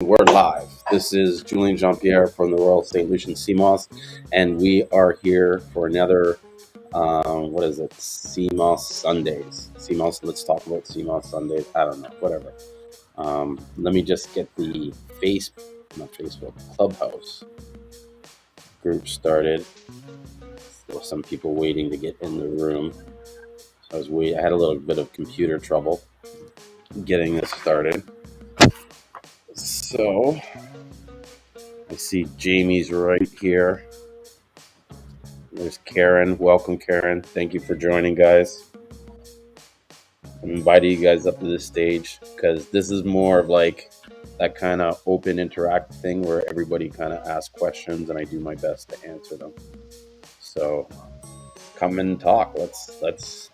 We're live. This is Julian Jean-Pierre from the Royal St. Lucian Seamoss, and we are here for another, what is it, Seamoss Sundays. Seamoss, let's talk about Seamoss Sundays. I don't know, whatever. Let me just get the not Facebook, Clubhouse group started. There were some people waiting to get in the room. So I had a little bit of computer trouble getting this started. So I see Jamie's right here. There's Karen. Welcome, Karen. Thank you for joining, guys. I'm inviting you guys up to this stage because this is more of like that kind of open interactive thing where everybody kind of asks questions and I do my best to answer them. So come and talk. Let's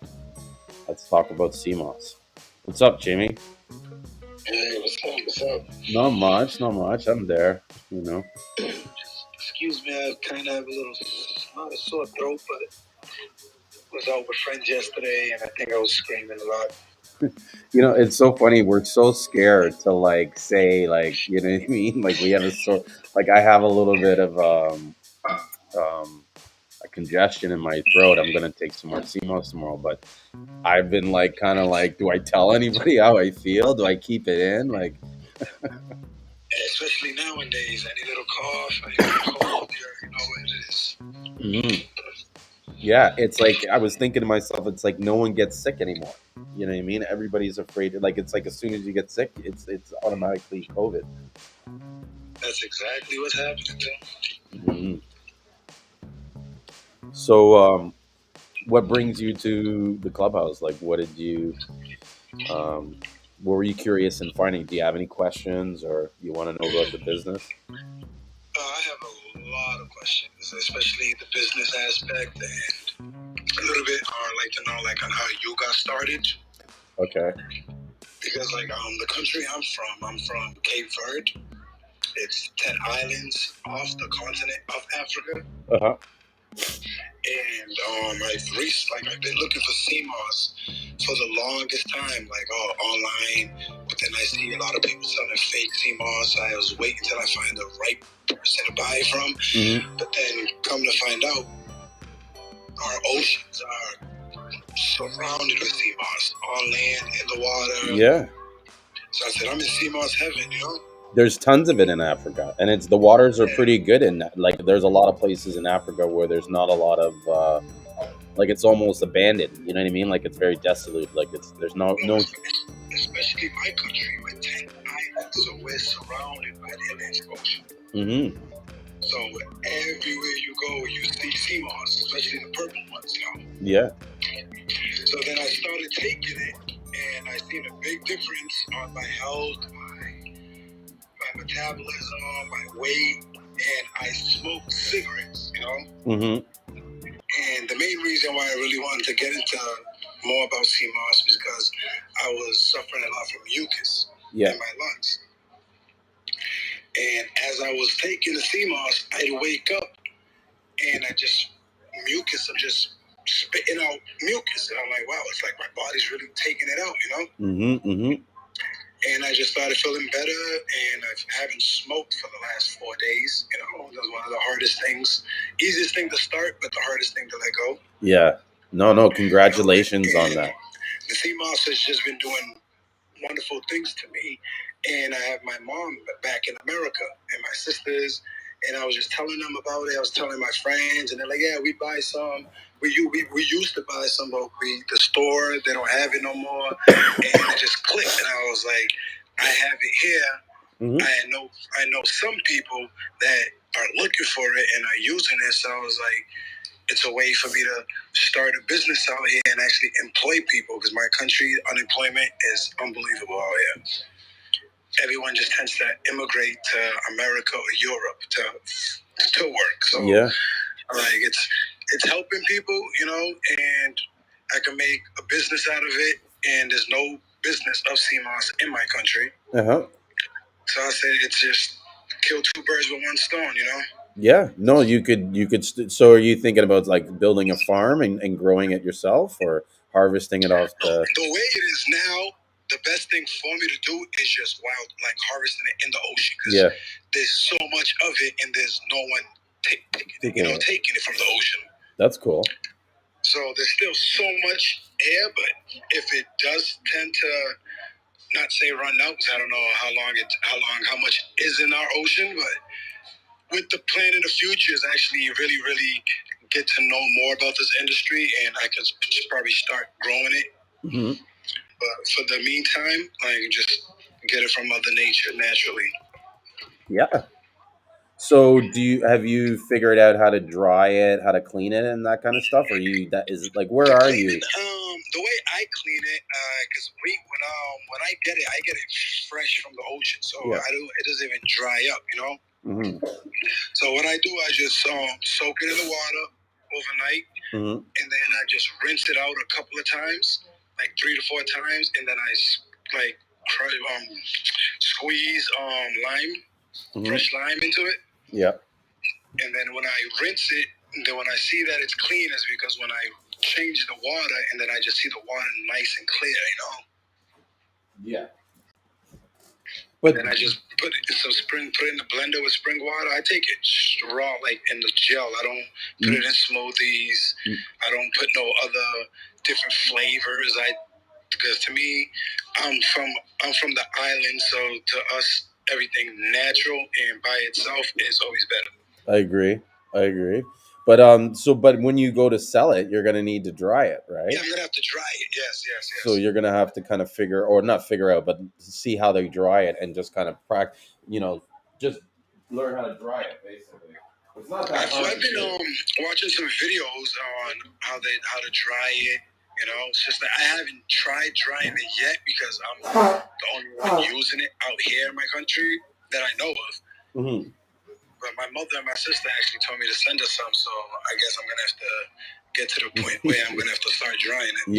talk about Seamoss. What's up, Jamie? Hey, what's up? What's up? Not much. I'm there, you know. Excuse me, I kind of have a little, not a sore throat, but was out with friends yesterday, and I think I was screaming a lot. You know, it's so funny. We're so scared to like say like, you know what I mean? Like we have I have a little bit of a congestion in my throat. I'm gonna take some more Seamoss tomorrow, but I've been like kind of like, do I tell anybody how I feel? Do I keep it in? Like, especially nowadays, any little cough, any little cold, you know what it is. mm-hmm. Yeah, it's like I was thinking to myself, it's like no one gets sick anymore. You know what I mean? Everybody's afraid. Like it's like as soon as you get sick, it's automatically COVID. That's exactly what's happening too. Mm-hmm. So, what brings you to the clubhouse? Like, what were you curious in finding? Do you have any questions or you want to know about the business? I have a lot of questions, especially the business aspect and a little bit I'd like to know like on how you got started. Okay. Because like the country I'm from Cape Verde. It's 10 islands off the continent of Africa. Uh-huh. And I've been looking for Seamoss for the longest time, like online. But then I see a lot of people selling fake Seamoss. I was waiting till I find the right person to buy it from. Mm-hmm. But then come to find out, our oceans are surrounded with Seamoss, on land, in the water. Yeah. So I said, I'm in Seamoss heaven, you know? There's tons of it in Africa, and the waters are pretty good in that. Like, there's a lot of places in Africa where there's not a lot of, like, it's almost abandoned. You know what I mean? Like, it's very desolate. Like, there's no. Especially my country with 10 islands, so we're surrounded by the Atlantic Ocean. Mm-hmm. So everywhere you go, you see Seamoss, especially the purple ones, you know? Yeah. So then I started taking it, and I seen a big difference on my health, my metabolism, my weight, and I smoked cigarettes, you know? Mm-hmm. And the main reason why I really wanted to get into more about Seamoss was because I was suffering a lot from mucus in my lungs. And as I was taking the Seamoss, I'd wake up and I'm just spitting out mucus. And I'm like, wow, it's like my body's really taking it out, you know? Mm-hmm, mm-hmm. And I just started feeling better, and I haven't smoked for the last 4 days. You know, that's one of the hardest things. Easiest thing to start, but the hardest thing to let go. Yeah. No, congratulations on that. The Seamoss has just been doing wonderful things to me. And I have my mom back in America and my sisters, and I was just telling them about it. I was telling my friends, and they're like, yeah, we buy some. We used to buy some, but the store, they don't have it no more. And it just clicked, and I was like, I have it here. Mm-hmm. I know some people that are looking for it and are using it. So I was like, it's a way for me to start a business out here and actually employ people, because my country unemployment is unbelievable out here. Everyone just tends to immigrate to America or Europe to work. So yeah, like it's helping people, you know, and I can make a business out of it. And there's no business of Seamoss in my country. Uh-huh. So I said it's just kill two birds with one stone, you know. Yeah, no, you could. So, are you thinking about like building a farm and growing it yourself, or harvesting it off the? The way it is now, the best thing for me to do is just wild, like harvesting it in the ocean, because Yeah. there's so much of it, and there's no one taking it from the ocean. That's cool. So there's still so much air, but if it does tend to not say run out, because I don't know how much is in our ocean, but with the plan in the future is actually really, really get to know more about this industry, and I could probably start growing it. Mm-hmm. But for the meantime, I can just get it from Mother Nature naturally. Yeah. So have you figured out how to dry it, how to clean it, and that kind of stuff? Or that is like where are you? The way I clean it, because when I get it fresh from the ocean, so Yeah. it doesn't even dry up, Mm-hmm. So what I do, I just soak it in the water overnight, Mm-hmm. and then I just rinse it out a couple of times, like 3 to 4 times, and then I like squeeze lime, fresh lime into it. Yeah. And then when I rinse it, and then when I see that it's clean, is because when I change the water, and then I just see the water nice and clear, Yeah. But then I just put it in the blender with spring water. I take it raw, like in the gel. I don't put it in smoothies. I don't put no other different flavors. Because to me, I'm from the island, so to us, everything natural and by itself is always better. I agree. But but when you go to sell it, you're gonna need to dry it, right? Yeah, I'm gonna have to dry it. Yes. So you're gonna have to kind of not figure out, but see how they dry it and just kind of just learn how to dry it, basically. It's not that hard. I've been watching some videos on how to dry it. It's just that I haven't tried drying it yet because I'm the only one using it out here in my country that I know of. Mm-hmm. But my mother and my sister actually told me to send her some, so I guess I'm gonna have to get to the point where I'm gonna have to start drying it.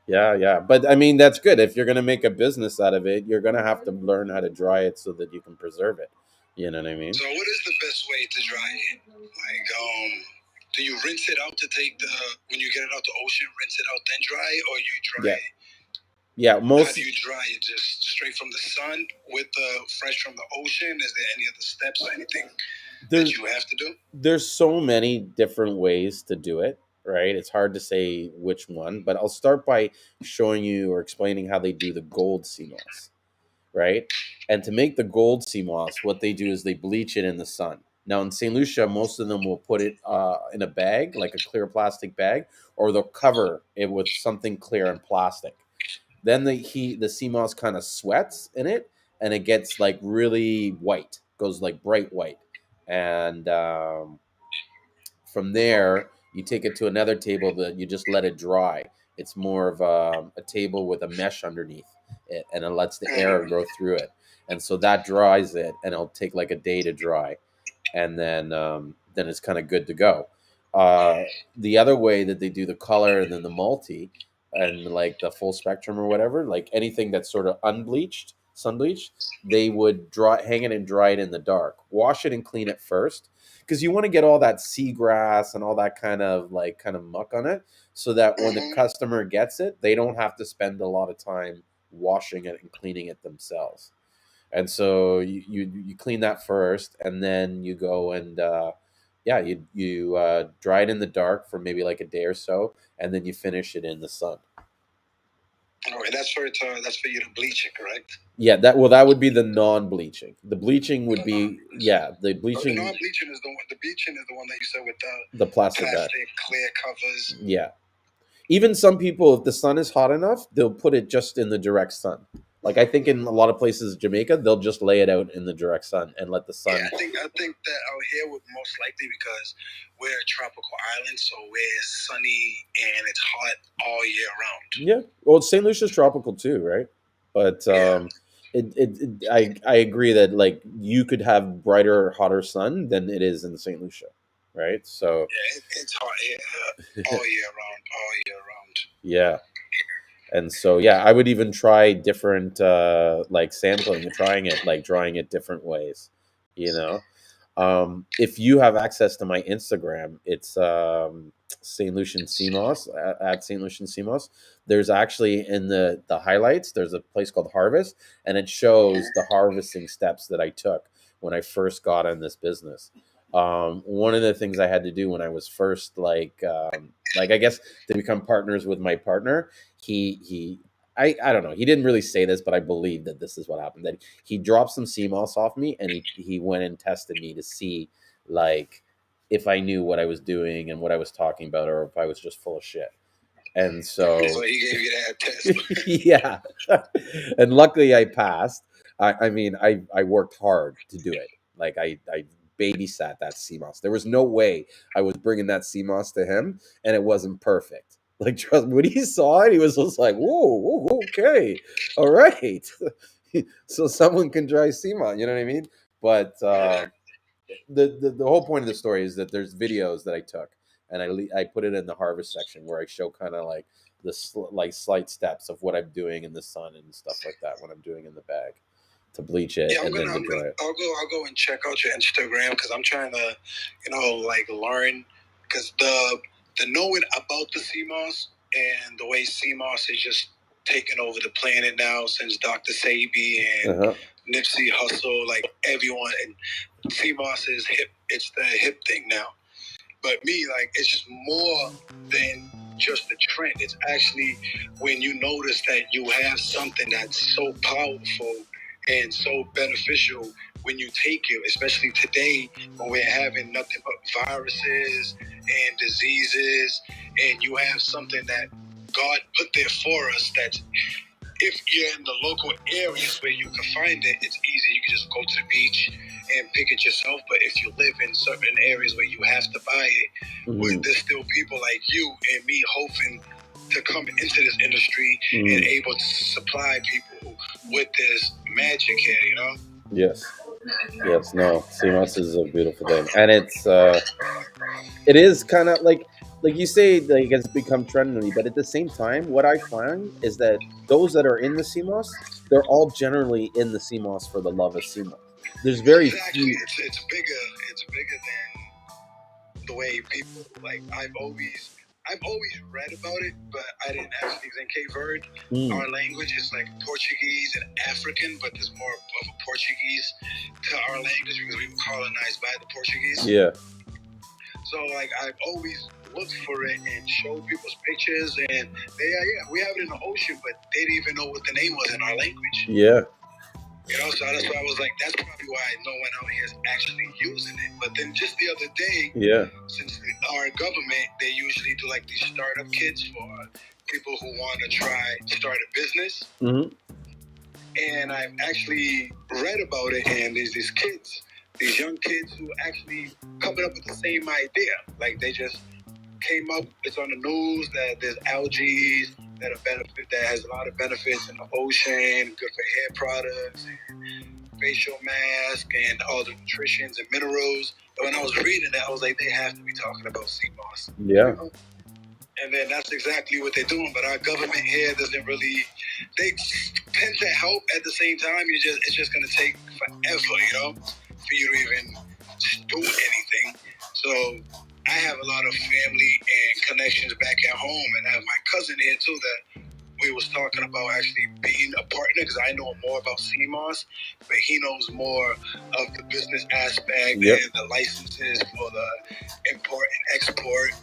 Yeah. But I mean, that's good. If you're gonna make a business out of it, you're gonna have to learn how to dry it so that you can preserve it. You know what I mean? So, what is the best way to dry it? Like, do you rinse it out to take when you get it out the ocean, rinse it out, then dry it, or you dry it? Yeah, How do you dry it? Just straight from the sun with the fresh from the ocean? Is there any other steps or anything that you have to do? There's so many different ways to do it, right? It's hard to say which one, but I'll start by showing you or explaining how they do the gold Seamoss, right? And to make the gold Seamoss, what they do is they bleach it in the sun. Now in St. Lucia, most of them will put it in a bag, like a clear plastic bag, or they'll cover it with something clear and plastic. Then the Seamoss kind of sweats in it, and it gets like really white, goes like bright white, and from there you take it to another table that you just let it dry. It's more of a table with a mesh underneath it, and it lets the air go through it, and so that dries it, and it'll take like a day to dry, and then it's kind of good to go. The other way that they do the color and then the multi and like the full spectrum or whatever, like anything that's sort of unbleached, sun bleached, they would hang it and dry it in the dark, wash it and clean it first, because you want to get all that seagrass and all that kind of muck on it, so that when the customer gets it, they don't have to spend a lot of time washing it and cleaning it themselves. And so you clean that first, and then you go and you dry it in the dark for maybe like a day or so, and then you finish it in the sun. All right, that's for you to bleach it, correct? Yeah, that would be the non-bleaching. The bleaching would be the bleaching. The non-bleaching is the one. The bleaching is the one that you said with the plastic clear covers. Yeah. Even some people, if the sun is hot enough, they'll put it just in the direct sun. Like I think in a lot of places, Jamaica, they'll just lay it out in the direct sun and let the sun. Yeah, I think that out here would most likely because we're a tropical island, so we're sunny and it's hot all year round. Yeah, well, St. Lucia's tropical too, right? But I agree that like you could have brighter, hotter sun than it is in St. Lucia, right? So yeah, it's hot here all year round. Yeah. And so, I would even try different, like sampling and trying it, like drawing it different ways, you know. If you have access to my Instagram, it's St. Lucian Seamoss at St. Lucian Seamoss. there's actually in the highlights, there's a place called Harvest, and it shows the harvesting steps that I took when I first got in this business. One of the things I had to do when I was first like I guess to become partners with my partner, he I don't know. He didn't really say this, but I believe that this is what happened. That he dropped some Seamoss off me, and he went and tested me to see like if I knew what I was doing and what I was talking about, or if I was just full of shit. And so he gave you that test. yeah, and luckily I passed. I mean, I worked hard to do it. Like I babysat that Seamoss. There was no way I was bringing that Seamoss to him, and it wasn't perfect. Like trust me, when he saw it, he was just like, "Whoa, whoa okay, all right." So someone can dry Seamoss. You know what I mean? But the whole point of the story is that there's videos that I took, and I put it in the harvest section where I show kind of like the like slight steps of what I'm doing in the sun and stuff like that when I'm doing in the bag to bleach it and then to dry it. I'll go and check out your Instagram because I'm trying to, like learn because the knowing about the Seamoss and the way Seamoss is just taking over the planet now since Dr. Sabi and Nipsey Hussle, like everyone, and Seamoss is hip. It's the hip thing now. But me, like, it's just more than just a trend. It's actually when you notice that you have something that's so powerful and so beneficial when you take it, especially today when we're having nothing but viruses and diseases, and you have something that God put there for us that's if you're in the local areas where you can find it, it's easy. You can just go to the beach and pick it yourself. But if you live in certain areas where you have to buy it, where there's still people like you and me hoping to come into this industry and able to supply people with this magic here, Yes. Yes, no. Seamoss is a beautiful thing. And it is kind of like you say, like it's become trendy, but at the same time, what I find is that those that are in the Seamoss, they're all generally in the Seamoss for the love of Seamoss. There's very few. It's bigger than the way people like. I've always read about it, but I didn't actually in Cape Verde. Our language is like Portuguese and African, but there's more of a Portuguese to our language because we were colonized by the Portuguese. Yeah. So like I've always looked for it and showed people's pictures, and we have it in the ocean, but they didn't even know what the name was in our language. Yeah. So that's why I was like, that's probably why no one out here is actually using it. But then just the other day, since our government, they usually do like these startup kits for people who want to try start a business. And I've actually read about it, and there's these kids, these young kids who actually coming up with the same idea. Like they just came up, it's on the news that there's algae that has a lot of benefits in the ocean, good for hair products and facial mask and all the nutritions and minerals. And when I was reading that, I was like, they have to be talking about Seamoss. Yeah. And then that's exactly what they're doing. But our government here doesn't really, they tend to help at the same time. It's just going to take forever, for you to even do anything. So I have a lot of family and connections back at home, and I have my cousin here too that we was talking about actually being a partner because I know more about Seamoss, but he knows more of the business aspect and the licenses for the import and export.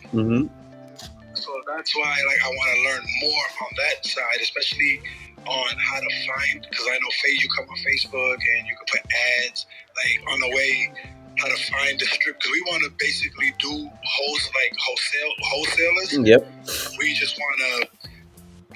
So that's why I want to learn more on that side, especially on how to find, because I know you come on Facebook and you can put ads like on the way how to find the strip, because we want to basically do wholesalers. We just want to,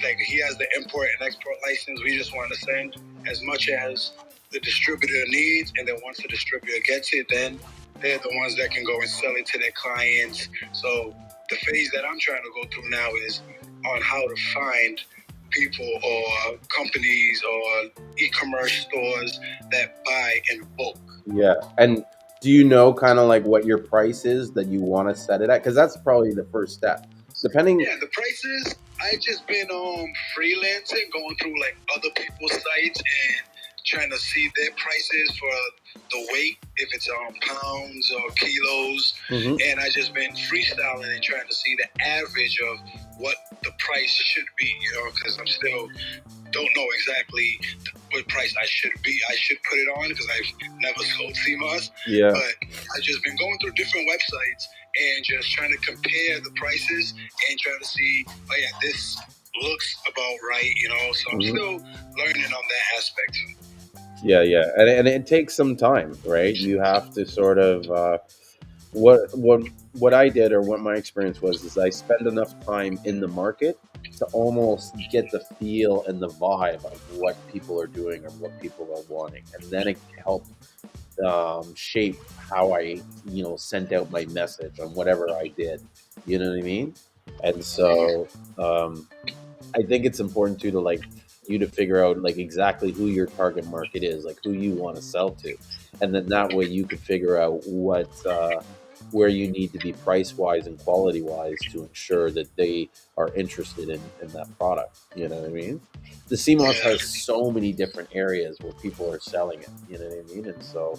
like, he has the import and export license. We just want to send as much as the distributor needs, and then once the distributor gets it, then they're the ones that can go and sell it to their clients. So the phase that I'm trying to go through now is on how to find people or companies or e-commerce stores that buy in bulk. Yeah. And do you know kind of like what your price is that you want to set it at? Because that's probably the first step. Depending. Yeah, the prices, I just been freelancing, going through like other people's sites and trying to see their prices for the weight, if it's pounds or kilos, and I just been freestyling and trying to see the average of what the price should be, because I'm still don't know exactly what price I should put it on, because I've never sold Seamoss. Yeah. But I've just been going through different websites and just trying to compare the prices and trying to see, oh yeah, this looks about right, so I'm still learning on that aspect. Yeah, and it takes some time, right? You have to sort of what I did, or what my experience was, is I spend enough time in the market to almost get the feel and the vibe of what people are doing or what people are wanting, and then it helped shape how I sent out my message on whatever I did. You know what I mean? And so I think it's important too to you to figure out exactly who your target market is, like who you want to sell to, and then that way you can figure out what where you need to be price wise and quality wise to ensure that they are interested in that product. You know what I mean? The CMOS has so many different areas where people are selling it. You know what I mean? And so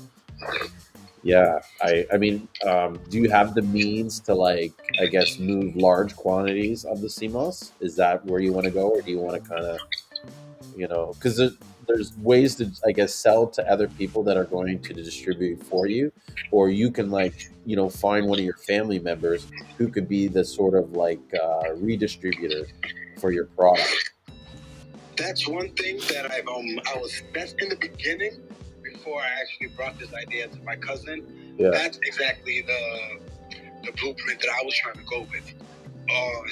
yeah, I mean, do you have the means to I guess move large quantities of the CMOS? Is that where you want to go, or do you want to kind of because there's ways to I guess sell to other people that are going to distribute for you, or you can find one of your family members who could be the sort of redistributor for your product. That's one thing that that's in the beginning, before I actually brought this idea to my cousin. Yeah. That's exactly the blueprint that I was trying to go with.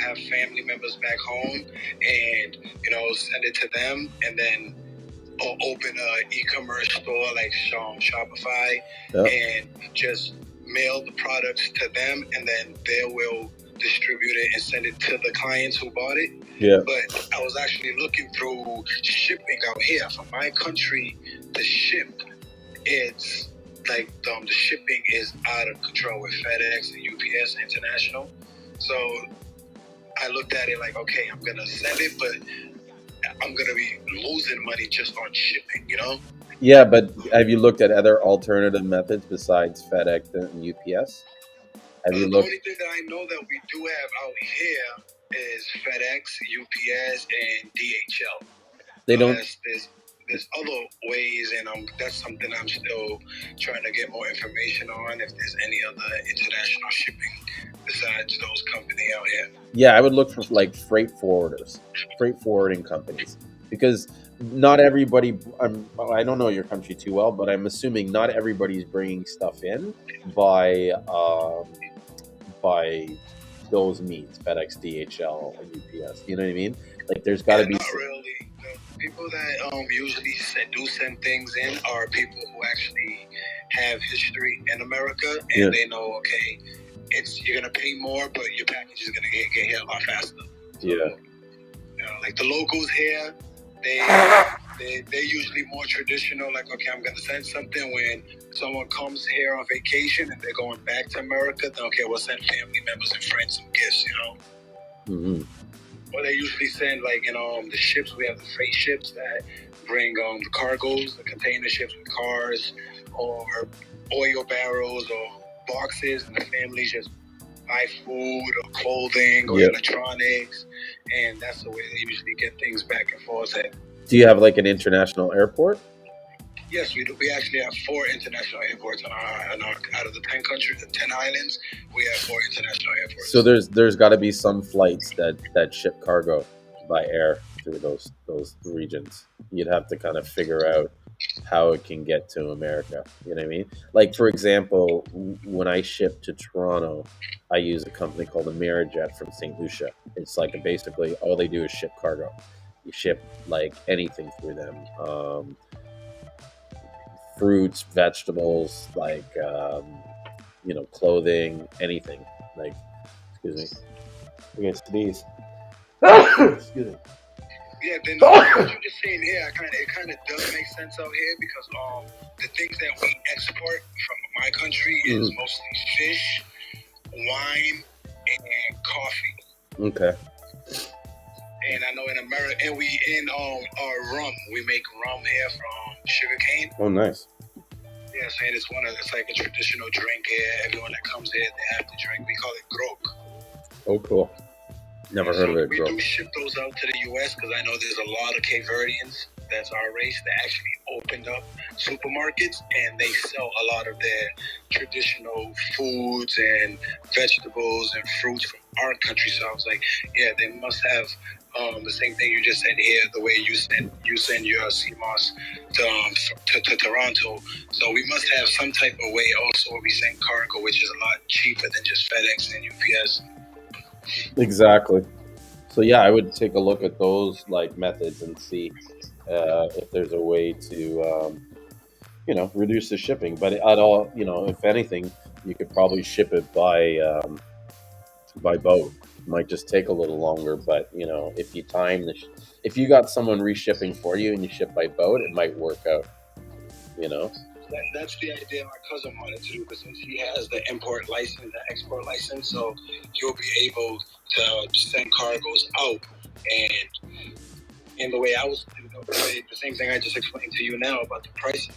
Have family members back home, and send it to them, and then open an e-commerce store like Shopify, and just mail the products to them, and then they will distribute it and send it to the clients who bought it. Yeah. But I was actually looking through shipping out here from my country to ship. It's like the shipping is out of control with FedEx and UPS International. So I looked at it like, okay, I'm gonna send it, but I'm gonna be losing money just on shipping, Yeah, but have you looked at other alternative methods besides FedEx and UPS? Have you looked? The only thing that I know that we do have out here is FedEx, UPS, and DHL. They don't. There's other ways, and that's something I'm still trying to get more information on, if there's any other international shipping besides those companies out here. Yeah, I would look for freight forwarders, freight forwarding companies, because not everybody. I don't know your country too well, but I'm assuming not everybody's bringing stuff in by those means, FedEx, DHL, and UPS. You know what I mean? There's got to be. Not really. The people that usually do send things in are people who actually have history in America, and they know, okay, you're gonna pay more, but your package is gonna get here a lot faster. So, like the locals here, they're usually more traditional. Like, okay, I'm gonna send something when someone comes here on vacation and they're going back to America. Then, okay, we'll send family members and friends some gifts, Or they usually send the ships. We have the freight ships that bring the cargoes, the container ships with cars or oil barrels or boxes, and the families just buy food or clothing or electronics, and that's the way they usually get things back and forth. Do you have an international airport? Yes, we do. We actually have 4 international airports out of the 10 countries, the 10 islands. We have 4 international airports. So there's got to be some flights that ship cargo by air through those regions. You'd have to kind of figure out how it can get to America. You know what I mean? For example, when I ship to Toronto, I use a company called Amerijet from St. Lucia. It's basically all they do is ship cargo. You ship anything through them. Fruits, vegetables, clothing, anything. Excuse me. I'm gonna sneeze. Excuse me. Yeah, then what you're just saying here, it kind of does make sense out here, because the things that we export from my country is mostly fish, wine, and coffee. Okay. And I know in America, and our rum, we make rum here from sugarcane. Oh, nice. Yeah, saying it's like a traditional drink here. Everyone that comes here, they have to drink. We call it grog. Oh, cool. Never heard of it, We bro. do ship those out to the U.S. because I know there's a lot of Cape Verdeans that's our race that actually opened up supermarkets and they sell a lot of their traditional foods and vegetables and fruits from our country. So I was like, yeah, they must have the same thing you just said here, the way you send your Seamoss to Toronto. So we must have some type of way also where we send cargo, which is a lot cheaper than just FedEx and UPS. Exactly. So yeah, I would take a look at those like methods and see if there's a way to reduce the shipping. But at all, if anything, you could probably ship it by boat. Might just take a little longer, but if you if you got someone reshipping for you and you ship by boat, it might work out. You know. That's the idea my cousin wanted to do because he has the import license, the export license, so you'll be able to send cargoes out. And the way I was, the same thing I just explained to you now about the pricing.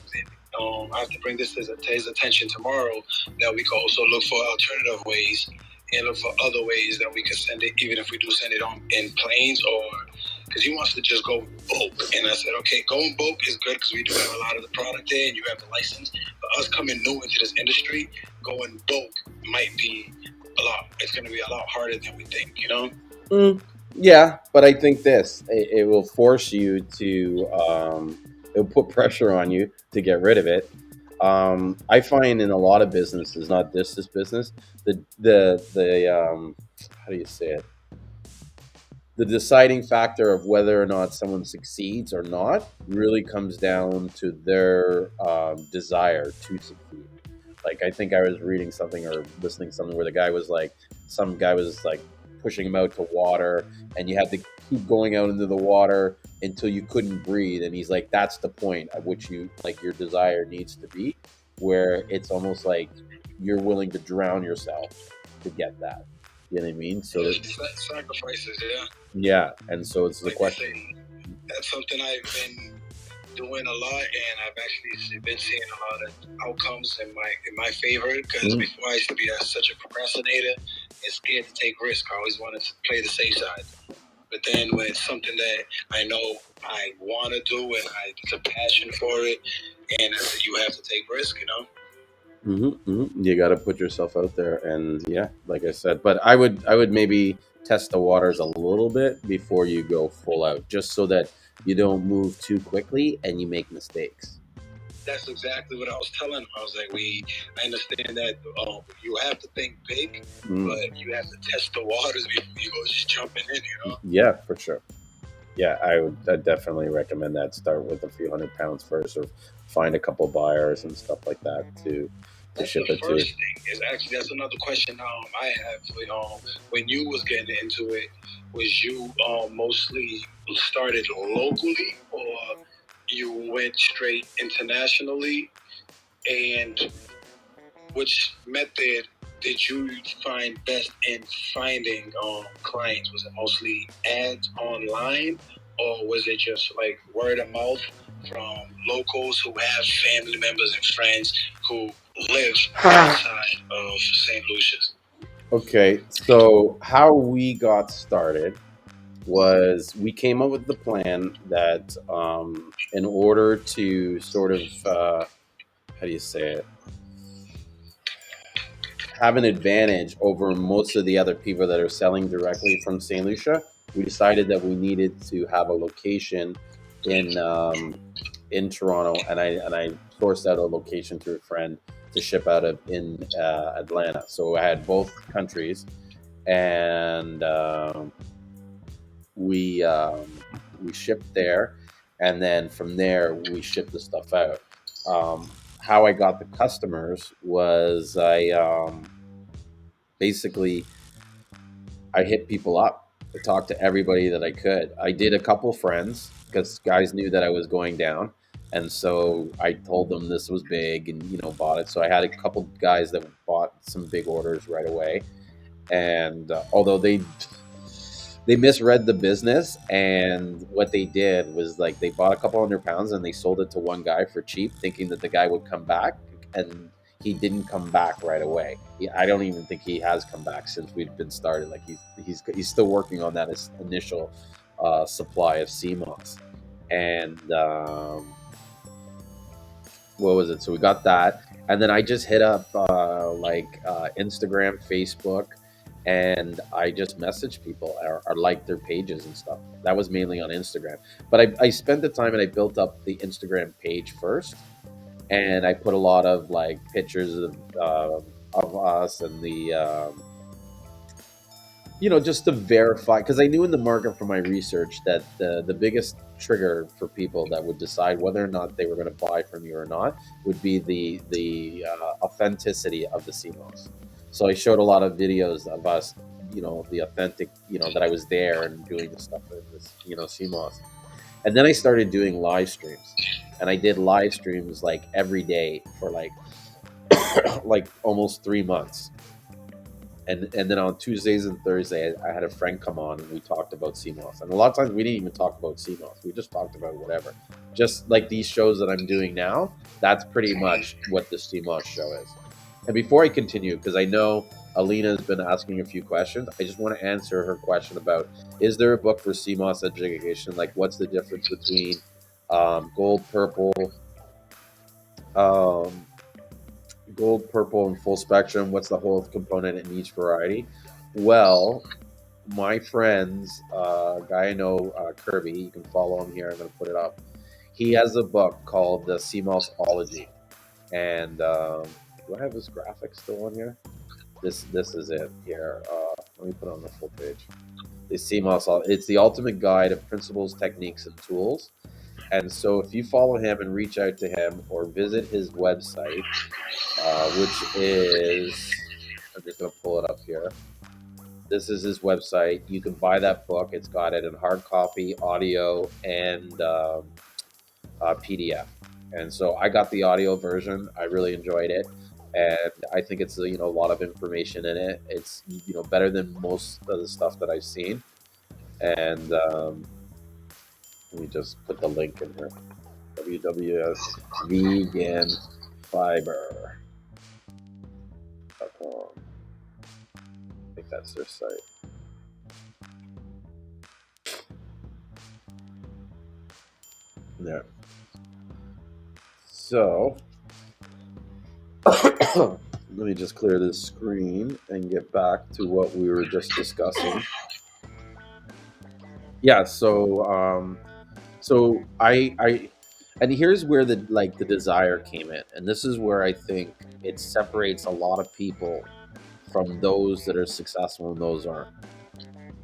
I have to bring this to his attention tomorrow that we can also look for alternative ways and look for other ways that we can send it, even if we do send it on in planes or because he wants to just go bulk. And I said, okay, going bulk is good because we do have a lot of the product there and you have the license. But us coming new into this industry, going bulk might be it's going to be a lot harder than we think, Yeah, but I think it will force you to it'll put pressure on you to get rid of it. I find in a lot of businesses, not this business, the how do you say it? The deciding factor of whether or not someone succeeds or not really comes down to their desire to succeed. Like I think I was reading something or listening to something where some guy was like pushing him out to water, and you had to keep going out into the water until you couldn't breathe. And he's like, that's the point at which your desire needs to be, where it's almost like you're willing to drown yourself to get that. You know what I mean? So sacrifices, yeah. Yeah, and so it's the question. That's something I've been doing a lot, and I've actually been seeing a lot of outcomes in my favor. Because before I used to be such a procrastinator and scared to take risk. I always wanted to play the safe side. But then when it's something that I know I want to do and it's a passion for it, and you have to take risk, You got to put yourself out there, and yeah, like I said, but I would maybe test the waters a little bit before you go full out, just so that you don't move too quickly and you make mistakes. That's exactly what I was telling him. I was like, I understand that you have to think big, but you have to test the waters before you go just jumping in, Yeah, for sure. Yeah, I'd definitely recommend that. Start with a few $100 first, or find a couple buyers and stuff like that to ship it to. First thing is actually that's another question I have. When you was getting into it, was you mostly started locally or you went straight internationally? And which method did you find best in finding clients? Was it mostly ads online, or was it just like word of mouth from locals who have family members and friends who live outside of St. Lucia's? Okay, so how we got started was we came up with the plan that in order to sort of how do you say it, have an advantage over most of the other people that are selling directly from St. Lucia, we decided that we needed to have a location in Toronto, and I sourced out a location through a friend to ship out of in Atlanta. So I had both countries, and we shipped there, and then from there we shipped the stuff out. How I got the customers was basically I hit people up. I talked to everybody that I could. I did a couple friends because guys knew that I was going down, and so I told them this was big and bought it. So I had a couple guys that bought some big orders right away, and although they misread the business, and what they did was like they bought a couple £100 and they sold it to one guy for cheap, thinking that the guy would come back and he didn't come back right away. I don't even think he has come back since we've been started. Like he's still working on that initial supply of Seamoss. And what was it? So we got that, and then I just hit up Instagram, Facebook, and I just messaged people or liked their pages and stuff. That was mainly on Instagram, but I spent the time and I built up the Instagram page first, and I put a lot of like pictures of us and the just to verify, because I knew in the market from my research that the biggest trigger for people that would decide whether or not they were going to buy from you or not would be the authenticity of the CMOS. So I showed a lot of videos of us, the authentic, that I was there and doing the stuff with this, CMOS. And then I started doing live streams, and I did live streams like every day for like like almost 3 months. And then on Tuesdays and Thursdays, I had a friend come on and we talked about CMOS. And a lot of times we didn't even talk about CMOS. We just talked about whatever. Just like these shows that I'm doing now, that's pretty much what the CMOS show is. And before I continue, because I know Alina has been asking a few questions, I just want to answer her question about, is there a book for CMOS education? Like, what's the difference between gold, purple, um, and full spectrum? What's the whole component in each variety? Well, my friends, guy I know, Kirby, you can follow him here. I'm going to put it up. He has a book called the Seamossology, and do I have his graphics still on here? This is it here. Let me put it on the full page. The Seamoss. It's the ultimate guide of principles, techniques, and tools. And so, if you follow him and reach out to him or visit his website, which is, I'm just going to pull it up here. This is his website. You can buy that book. It's got it in hard copy, audio, and PDF. And so I got the audio version. I really enjoyed it, and I think it's a lot of information in it. It's better than most of the stuff that I've seen. And let me just put the link in here. WWS Vegan Fiber. I think that's their site. There. So, let me just clear this screen and get back to what we were just discussing. Yeah. So I, and here's where the desire came in, and this is where I think it separates a lot of people from those that are successful and those aren't.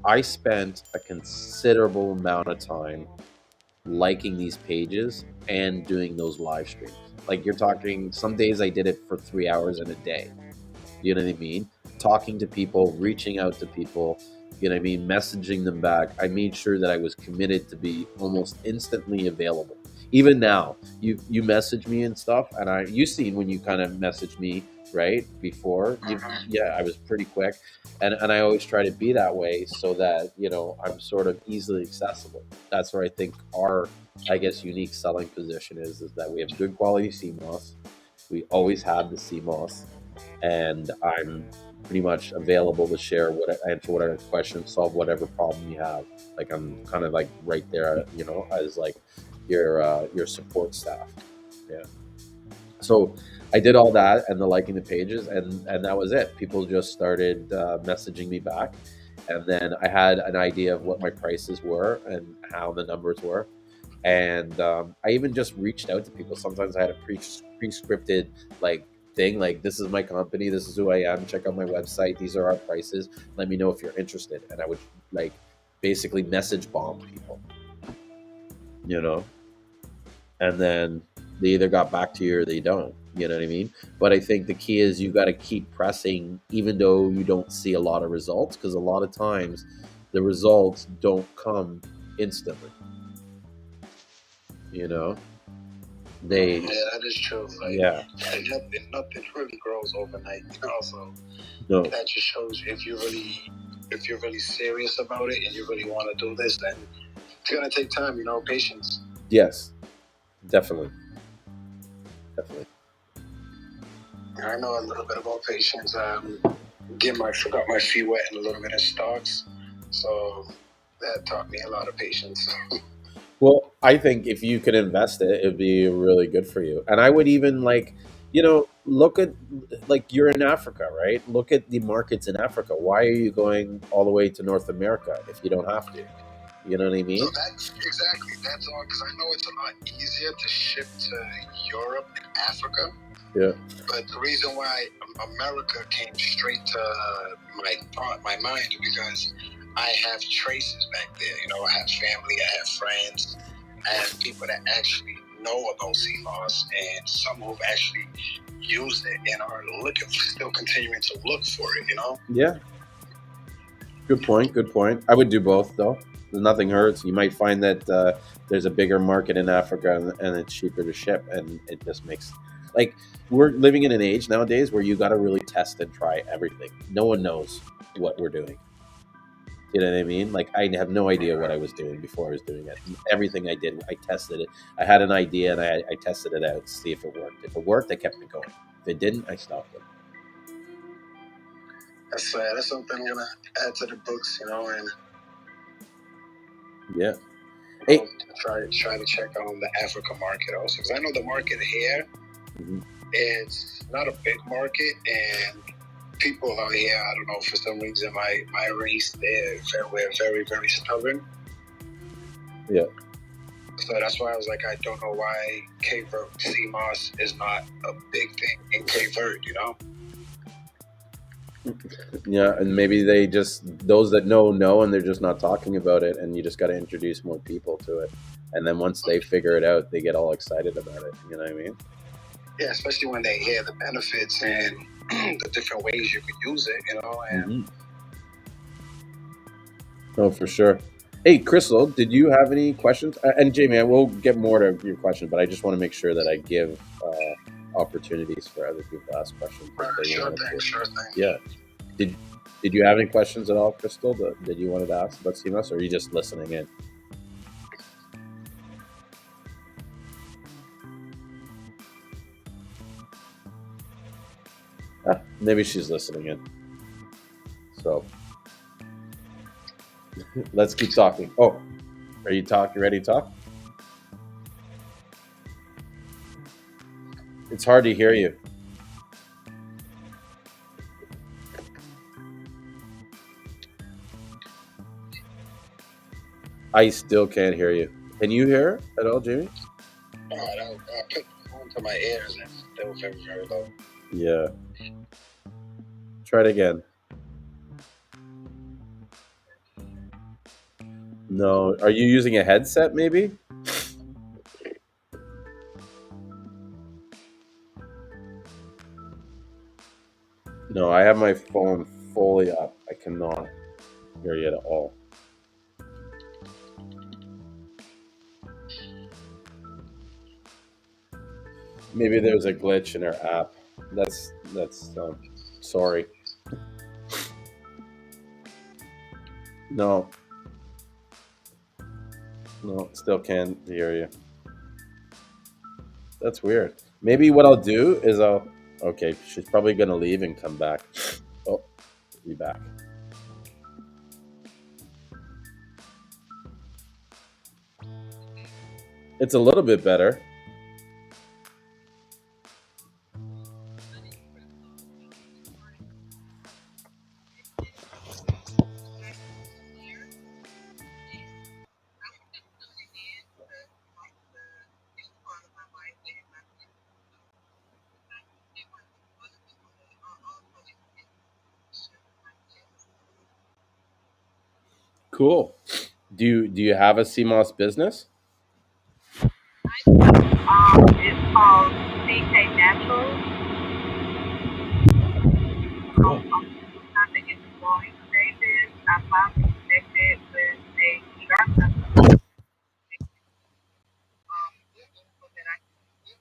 I spent a considerable amount of time liking these pages and doing those live streams. Like, you're talking, some days I did it for 3 hours in a day. You know what I mean? Talking to people, reaching out to people, you know what I mean? Messaging them back. I made sure that I was committed to be almost instantly available. Even now, you message me and stuff, and you seen when you kind of messaged me, right, before. Yeah, I was pretty quick, and I always try to be that way so that I'm sort of easily accessible. That's where I think our, I guess, unique selling position is that we have good quality CMOS. We always have the CMOS, and I'm pretty much available to share answer whatever question, solve whatever problem you have. Like, I'm kind of like right there, as like your support staff. Yeah. So I did all that and the liking the pages, and that was it. People just started messaging me back, and then I had an idea of what my prices were and how the numbers were. And I even just reached out to people. Sometimes I had a pre-scripted thing, like, this is my company, this is who I am, check out my website, these are our prices, let me know if you're interested. And I would basically message bomb people, and then they either got back to you or they don't. You know what I mean? But I think the key is you got to keep pressing, even though you don't see a lot of results, because a lot of times the results don't come instantly. They Yeah, that is true. Yeah. Nothing really grows overnight. So No. that just shows if you're really serious about it and you really want to do this, then it's gonna take time. Patience. Yes, definitely. I know a little bit about patience. Got my feet wet in a little bit of stocks, so that taught me a lot of patience. Well, I think if you could invest it, it'd be really good for you. And I would even like, look at like you're in Africa, right? Look at the markets in Africa. Why are you going all the way to North America if you don't have to? You know what I So mean? that's exactly that's all because I know it's a lot easier to ship to Europe and Africa. Yeah. But the reason why America came straight to my mind, is because I have traces back there. I have family, I have friends, I have people that actually know about Seamoss, and some who've actually used it and are still continuing to look for it. Yeah. Good point. Good point. I would do both though. Nothing hurts. You might find that there's a bigger market in Africa and it's cheaper to ship, and it just makes like we're living in an age nowadays where you got to really test and try everything. No one knows what we're doing. You know what I mean? Like I have no idea what I was doing before I was doing it. Everything I did, I tested it. I had an idea and I tested it out to see if it worked. If it worked, I kept it going. If it didn't, I stopped it. That's something I'm gonna add to the books, and Yeah. Hey. Try to check on the Africa market also, because I know the market here is not a big market, and people out here, I don't know, for some reason, my race, we're very, very stubborn. Yeah. So that's why I was like, I don't know why Cape Verde Seamoss is not a big thing in Cape Verde. Yeah, and maybe they just those that know, and they're just not talking about it, and you just got to introduce more people to it, and then once they figure it out, they get all excited about it. You know what I mean? Yeah, especially when they hear the benefits and the different ways you could use it. And Oh, for sure. Hey, Crystal, did you have any questions? And Jamie, I will get more to your question, but I just want to make sure that I give opportunities for other people to ask questions. Sure thing. Yeah. Did you have any questions at all, Crystal, that you wanted to ask about CMS, or are you just listening in? Maybe she's listening in. So let's keep talking. Oh, are you ready to talk? It's hard to hear you. I still can't hear you. Can you hear at all, Jamie? Oh, I put the phone to my ears and they were very, very low. Yeah. Try it again. No. Are you using a headset, maybe? No, I have my phone fully up. I cannot hear you at all. Maybe there's a glitch in our app. That's sorry. No. No, still can't hear you. That's weird. Maybe what I'll do is okay, she's probably gonna leave and come back. Oh, be back. It's a little bit better. Cool. Do you have a CMOS business? It's called CK Natural. Cool. I think it's growing stages. I finally connected with a startup so that I can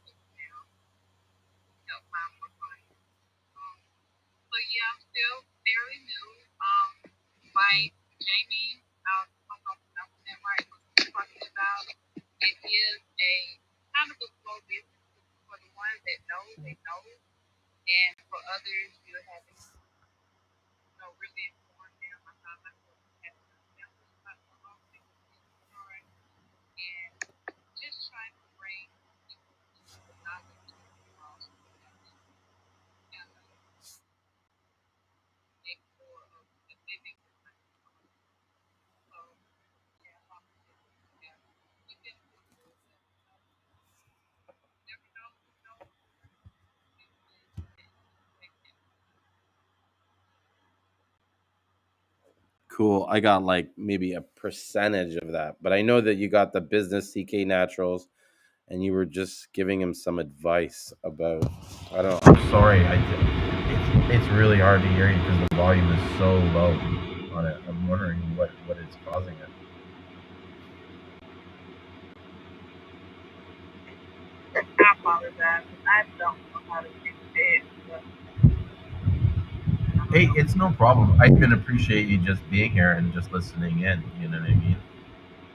help find more clients. So yeah, I'm still fairly new. Like Jamie, I don't know if I'm pronouncing that right, was talking about, it is a kind of a slow business for the ones that know, they know. And for others, you have really informed them. I find myself having examples about the wrong things and just trying to bring people to the knowledge of the lost and make more of the living with my so yeah, yeah. We've been through never know who knows. Cool. I got like maybe a percentage of that, but I know that you got the business CK Naturals, and you were just giving him some advice about. I don't. I'm sorry. It's really hard to hear you because the volume is so low on it. I'm wondering what is causing it. I apologize. I don't know how to fix it, but Hey, it's no problem. I can appreciate you just being here and just listening in. You know what I mean?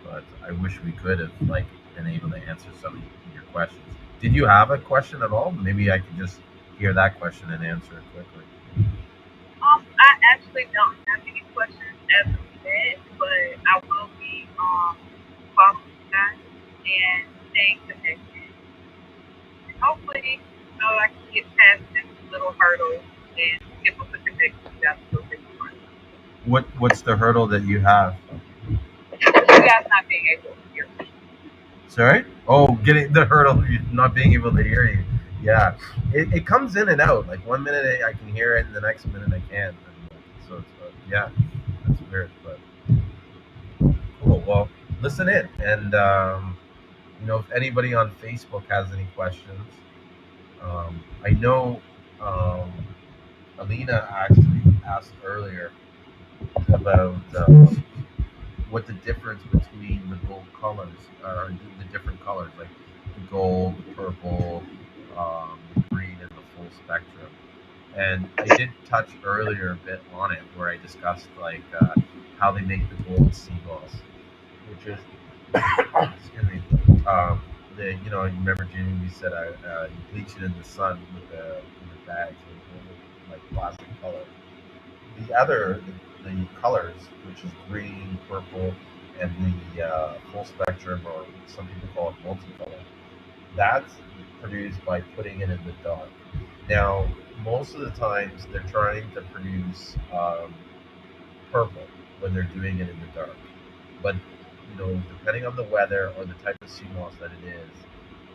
But I wish we could have like been able to answer some of your questions. Did you have a question at all? Maybe I could just hear that question and answer it quickly. I actually don't have any questions as of yet, but I will be following you guys and staying connected. And hopefully, I can get past this little hurdle and be able to connect with you guys a little bit more. What's the hurdle that you have? You guys not being able to hear me. Sorry? Oh, getting the hurdle, not being able to hear you. Yeah, it comes in and out. Like one minute I can hear it, and the next minute I can't. So it's, yeah, that's weird. But cool. Well, listen in, and if anybody on Facebook has any questions, I know um, Alina actually asked earlier about what the difference between the gold colors are, the different colors, like the gold, the purple, the green, and the full spectrum. And I did touch earlier a bit on it, where I discussed like how they make the gold sea moss, which is excuse me. You remember Jamie? We said you bleach it in the sun with the bags, like plastic color. The colors, which is green, purple, and the full spectrum, or some people call it multicolor, that's produced by putting it in the dark. Now, most of the times they're trying to produce purple when they're doing it in the dark. But depending on the weather or the type of sea moss that it is,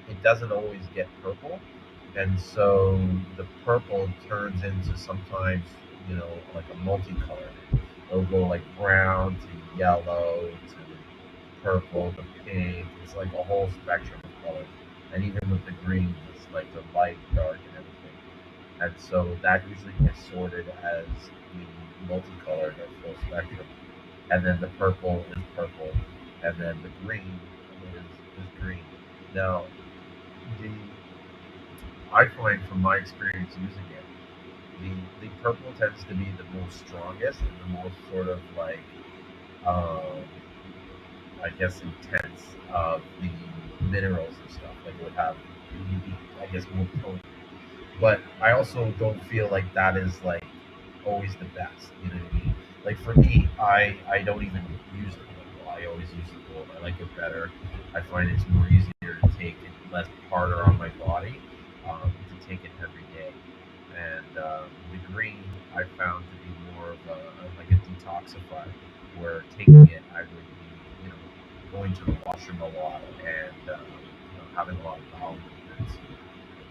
it doesn't always get purple, and so the purple turns into sometimes like a multicolor. It'll go like brown to yellow to purple to pink. It's like a whole spectrum of colors, and even with the green, it's like the light, dark, and everything. And so that usually gets sorted as the multicolored or full spectrum, and then the purple is purple, and then the green is green. Now, the I find from my experience using it, the purple tends to be the most strongest and the most sort of like um, I guess intense of the minerals and stuff. Like it would have, I guess, more potent. But I also don't feel like that is like always the best. You know what I mean? Like for me, I don't even use the purple. I always use the gold. I like it better. I find it's more easier to take and less harder on my body to take it every day. And the green I found to be more of like a detoxifier, where taking it I would be going to the washroom a lot and having a lot of bowel movements.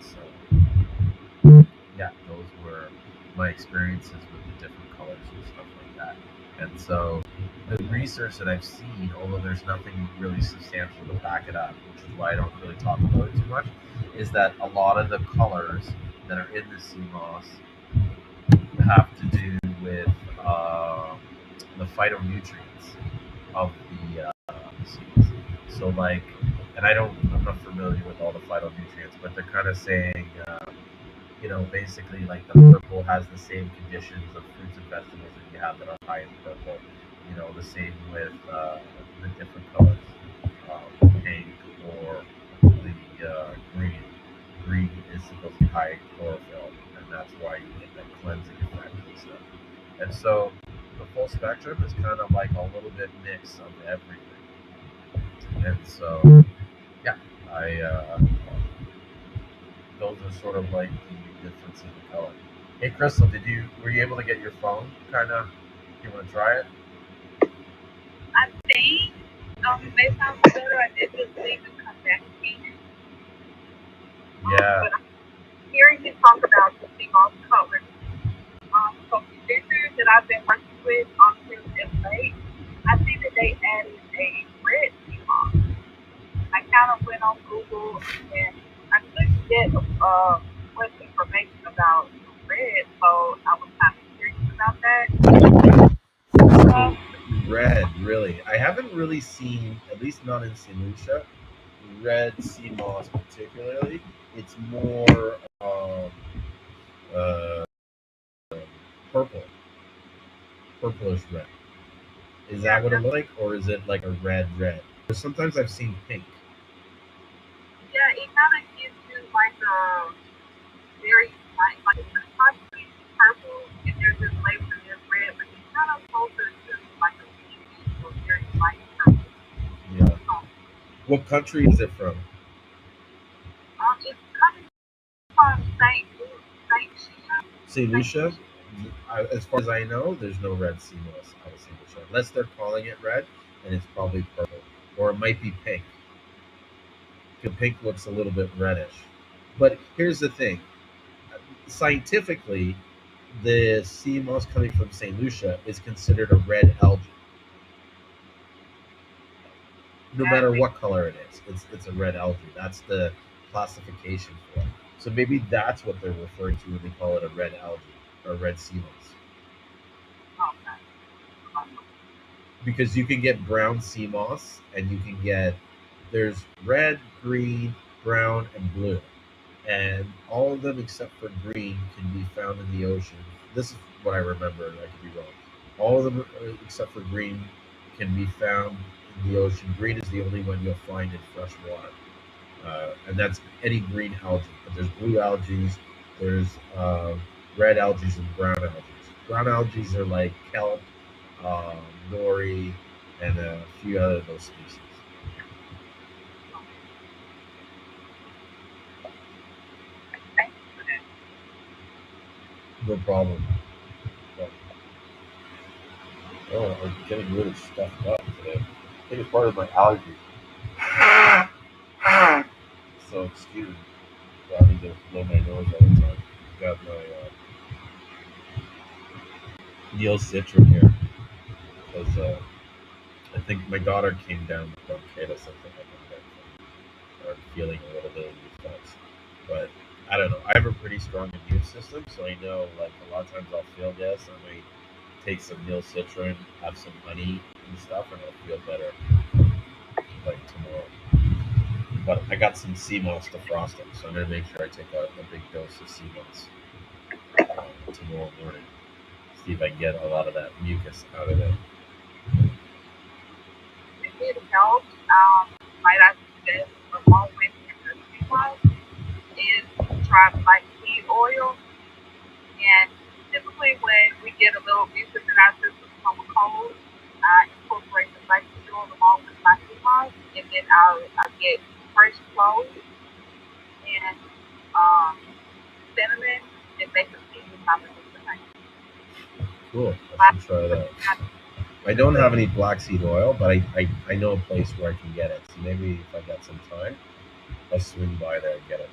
So yeah, those were my experiences with the different colors and stuff like that. And so the research that I've seen, although there's nothing really substantial to back it up, which is why I don't really talk about it too much, is that a lot of the colors that are in the sea moss have to do with the phytonutrients of the seeds. So like, and I'm not familiar with all the phytonutrients, but they're kind of saying, basically like the purple has the same conditions of fruits and vegetables that you have that are high in purple. The same with the different colors, pink or the green. Green is supposed to be high in chlorophyll, and why you get that cleansing effect and stuff. And so the full spectrum is kind of like a little bit mix of everything. And so, yeah, I those are sort of like the difference in the color. Hey, Crystal, were you able to get your phone? Kind of, you want to try it? I think based on the photo, I did just leave and come back in. Yeah. But I'm hearing you talk about the Seamoss colors. So the vendors that I've been working with on Cruise and Lake, I see that they added a red Seamoss. I kind of went on Google and I couldn't get much information about red, so I was kind of curious about that. Red, really. I haven't really seen, at least not in St. Lucia, red Seamoss particularly. It's more uh, purple, purplish red. Is that what it looks like, or is it like a red? Because sometimes I've seen pink. Yeah, it kind of gives you like a very light, like it's possibly purple, and there's this layer and there's red, but it's kind of closer to like a pinky or very light purple. Yeah. What country is it from? It's coming from St. Lucia. As far as I know, there's no red Seamoss out of St. Lucia, unless they're calling it red, and it's probably purple, or it might be pink. The pink looks a little bit reddish. But here's the thing: scientifically, the Seamoss coming from St. Lucia is considered a red algae. No matter what color it is, it's a red algae. That's the classification for it. So maybe that's what they're referring to when they call it a red algae or red Seamoss. Because you can get brown Seamoss and you can get there's red, green, brown, and blue. And all of them except for green can be found in the ocean. This is what I remember, and I could be wrong. All of them except for green can be found in the ocean. Green is the only one you'll find in fresh water. And that's any green algae. But there's blue algae, there's red algae, and brown algae. Brown algae are like kelp, nori, and a few other of those species. No problem. Oh, I'm getting really stuffed up today. I think it's part of my allergies. So excuse me. I need to blow my nose all the time. Got my Neil Citron here because I think my daughter came down with bronchitis. I think I am feeling a little bit of the effects. But I don't know. I have a pretty strong immune system, so I know like a lot of times I'll feel this. I might take some Neil Citron, have some honey and stuff, and I'll feel better like tomorrow. But I got some Seamoss to frost it, so I'm gonna make sure I take a big dose of Seamoss tomorrow morning. See if I can get a lot of that mucus out of it. It helps. Like I said, along with the Seamoss is try like seed oil. And typically when we get a little mucus in our system from a cold, I incorporate the black seed oil along with my Seamoss, and then I get fresh cloves and cinnamon and make a tea with my tonight. Cool. I should try that. I don't have any black seed oil, but I know a place where I can get it. So maybe if I got some time, I'll swing by there and get it.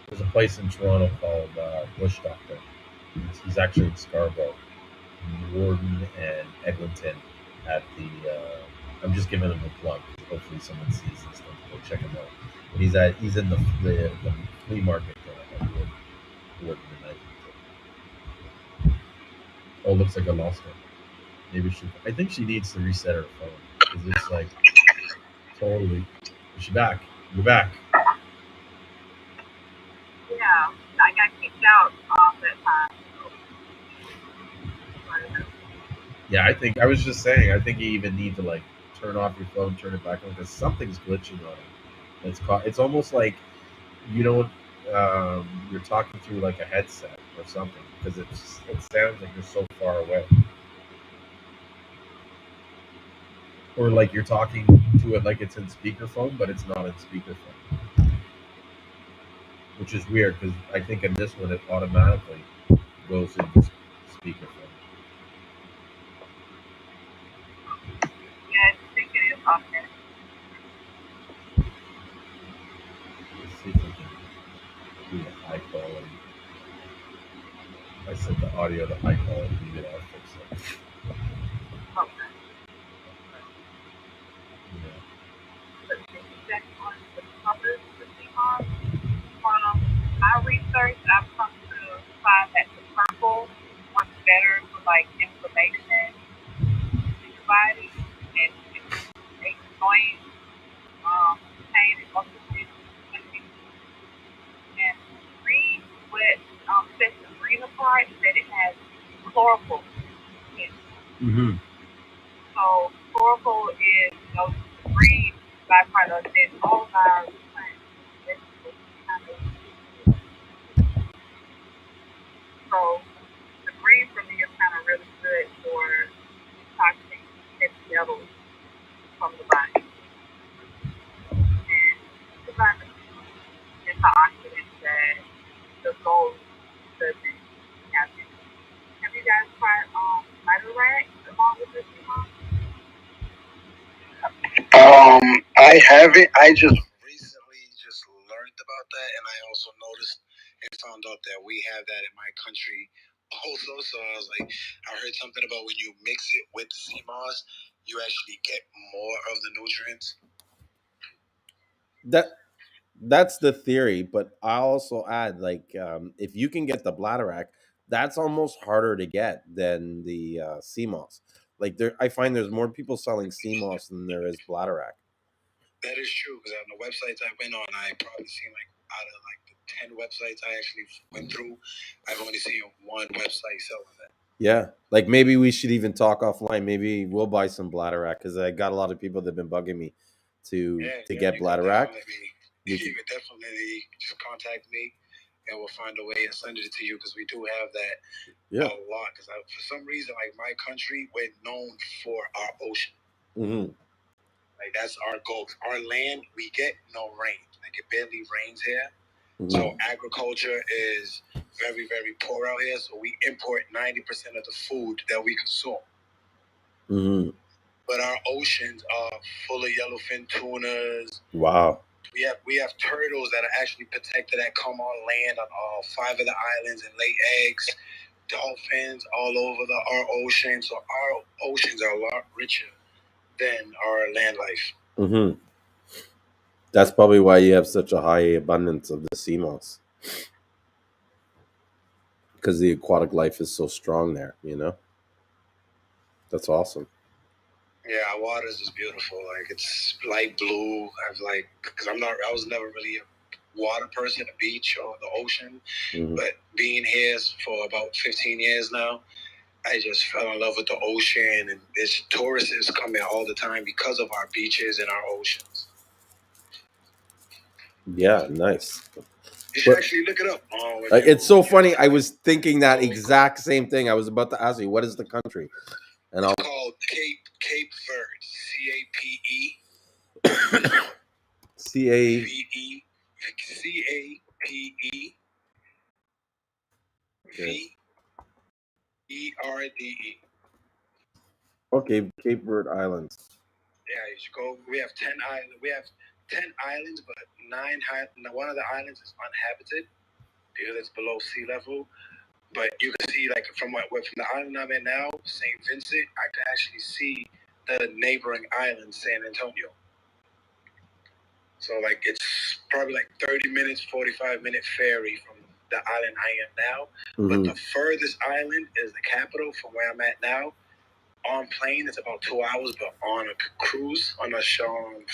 There's a place in Toronto called Bush Doctor. He's actually in Scarborough, Warden, and Eglinton. At the, I'm just giving him a plug. Hopefully, someone sees this stuff. Go check him out. But he's in the flea market at Warden and Eglinton. Oh, looks like I lost her. Maybe I think she needs to reset her phone because it's like totally. Is she back? You're back. Yeah, I got kicked out that time. Yeah, I think I was just saying. I think you even need to like turn off your phone, turn it back on because something's glitching on it. It's almost like you don't. You're talking through like a headset or something because it sounds like you're so far away. Or like you're talking to it like it's in speakerphone, but it's not in speakerphone. Which is weird because I think in this one it automatically goes into speakerphone. Yeah, I think it is often. Let's see if we can do the high quality. I set the audio to high quality, maybe that'll fix it. Okay. Yeah. But this is just on the colors of the Seamoss. From my research, I've come to find that the purple works better for like inflammation in your body and aches, joints, pain and muscle tension. And green, what sets the green apart is that it has chlorophyll in it. Mm-hmm. So chlorophyll is, the green byproduct that all of our plants and vegetables kind of use. So the green for me is kind of really good for detoxing heavy metals from the body. And the vitamin C antioxidants that the gold doesn't have in it. Have you guys tried spider rack along with the CMOS? I haven't. I just recently just learned about that, and I also noticed and found out that we have that in my country also. So I was like, I heard something about when you mix it with the CMOS, you actually get more of the nutrients. That's the theory, but I also add like if you can get the bladderwrack, that's almost harder to get than the CMOS. Like there, I find there's more people selling CMOS than there is bladderwrack. That is true because on the websites I went on, I probably seen like out of like the 10 websites I actually went through, I've only seen one website selling that. Yeah, like maybe we should even talk offline. Maybe we'll buy some bladderwrack because I got a lot of people that've been bugging me to get bladderwrack. You could definitely just contact me, and we'll find a way and send it to you because we do have that a lot. Because for some reason, like my country, we're known for our ocean. Mm-hmm. Like that's our goal. Our land, we get no rain. Like it barely rains here. Mm-hmm. So agriculture is very, very poor out here. So we import 90% of the food that we consume. Mm-hmm. But our oceans are full of yellowfin tunas. Wow. We have turtles that are actually protected that come on land on all 5 of the islands and lay eggs. Dolphins all over our ocean. So our oceans are a lot richer than our land life. Mm-hmm. That's probably why you have such a high abundance of the sea moss, because the aquatic life is so strong there. That's awesome. Yeah, our water is just beautiful. Like it's light blue. Because I was never really a water person, a beach or the ocean. Mm-hmm. But being here for about 15 years now, I just fell in love with the ocean, and there's tourists coming all the time because of our beaches and our oceans. Yeah, nice. You should actually look it up. It's so funny. I was thinking that exact same thing. I was about to ask you, what is the country? And it's called Cape Verde. CAPE. VERDE. Okay, Cape Verde Islands. Yeah, you should go. We have 10 islands. We have 10 islands, but one of the islands is uninhabited because it's below sea level. But you can see, like from the island I'm in now, St. Vincent, I can actually see the neighboring island, San Antonio. So like it's probably like 30 minutes, 45-minute ferry from the island I am now. Mm-hmm. But the furthest island is the capital from where I'm at now. On plane, it's about 2 hours, but on a cruise, on a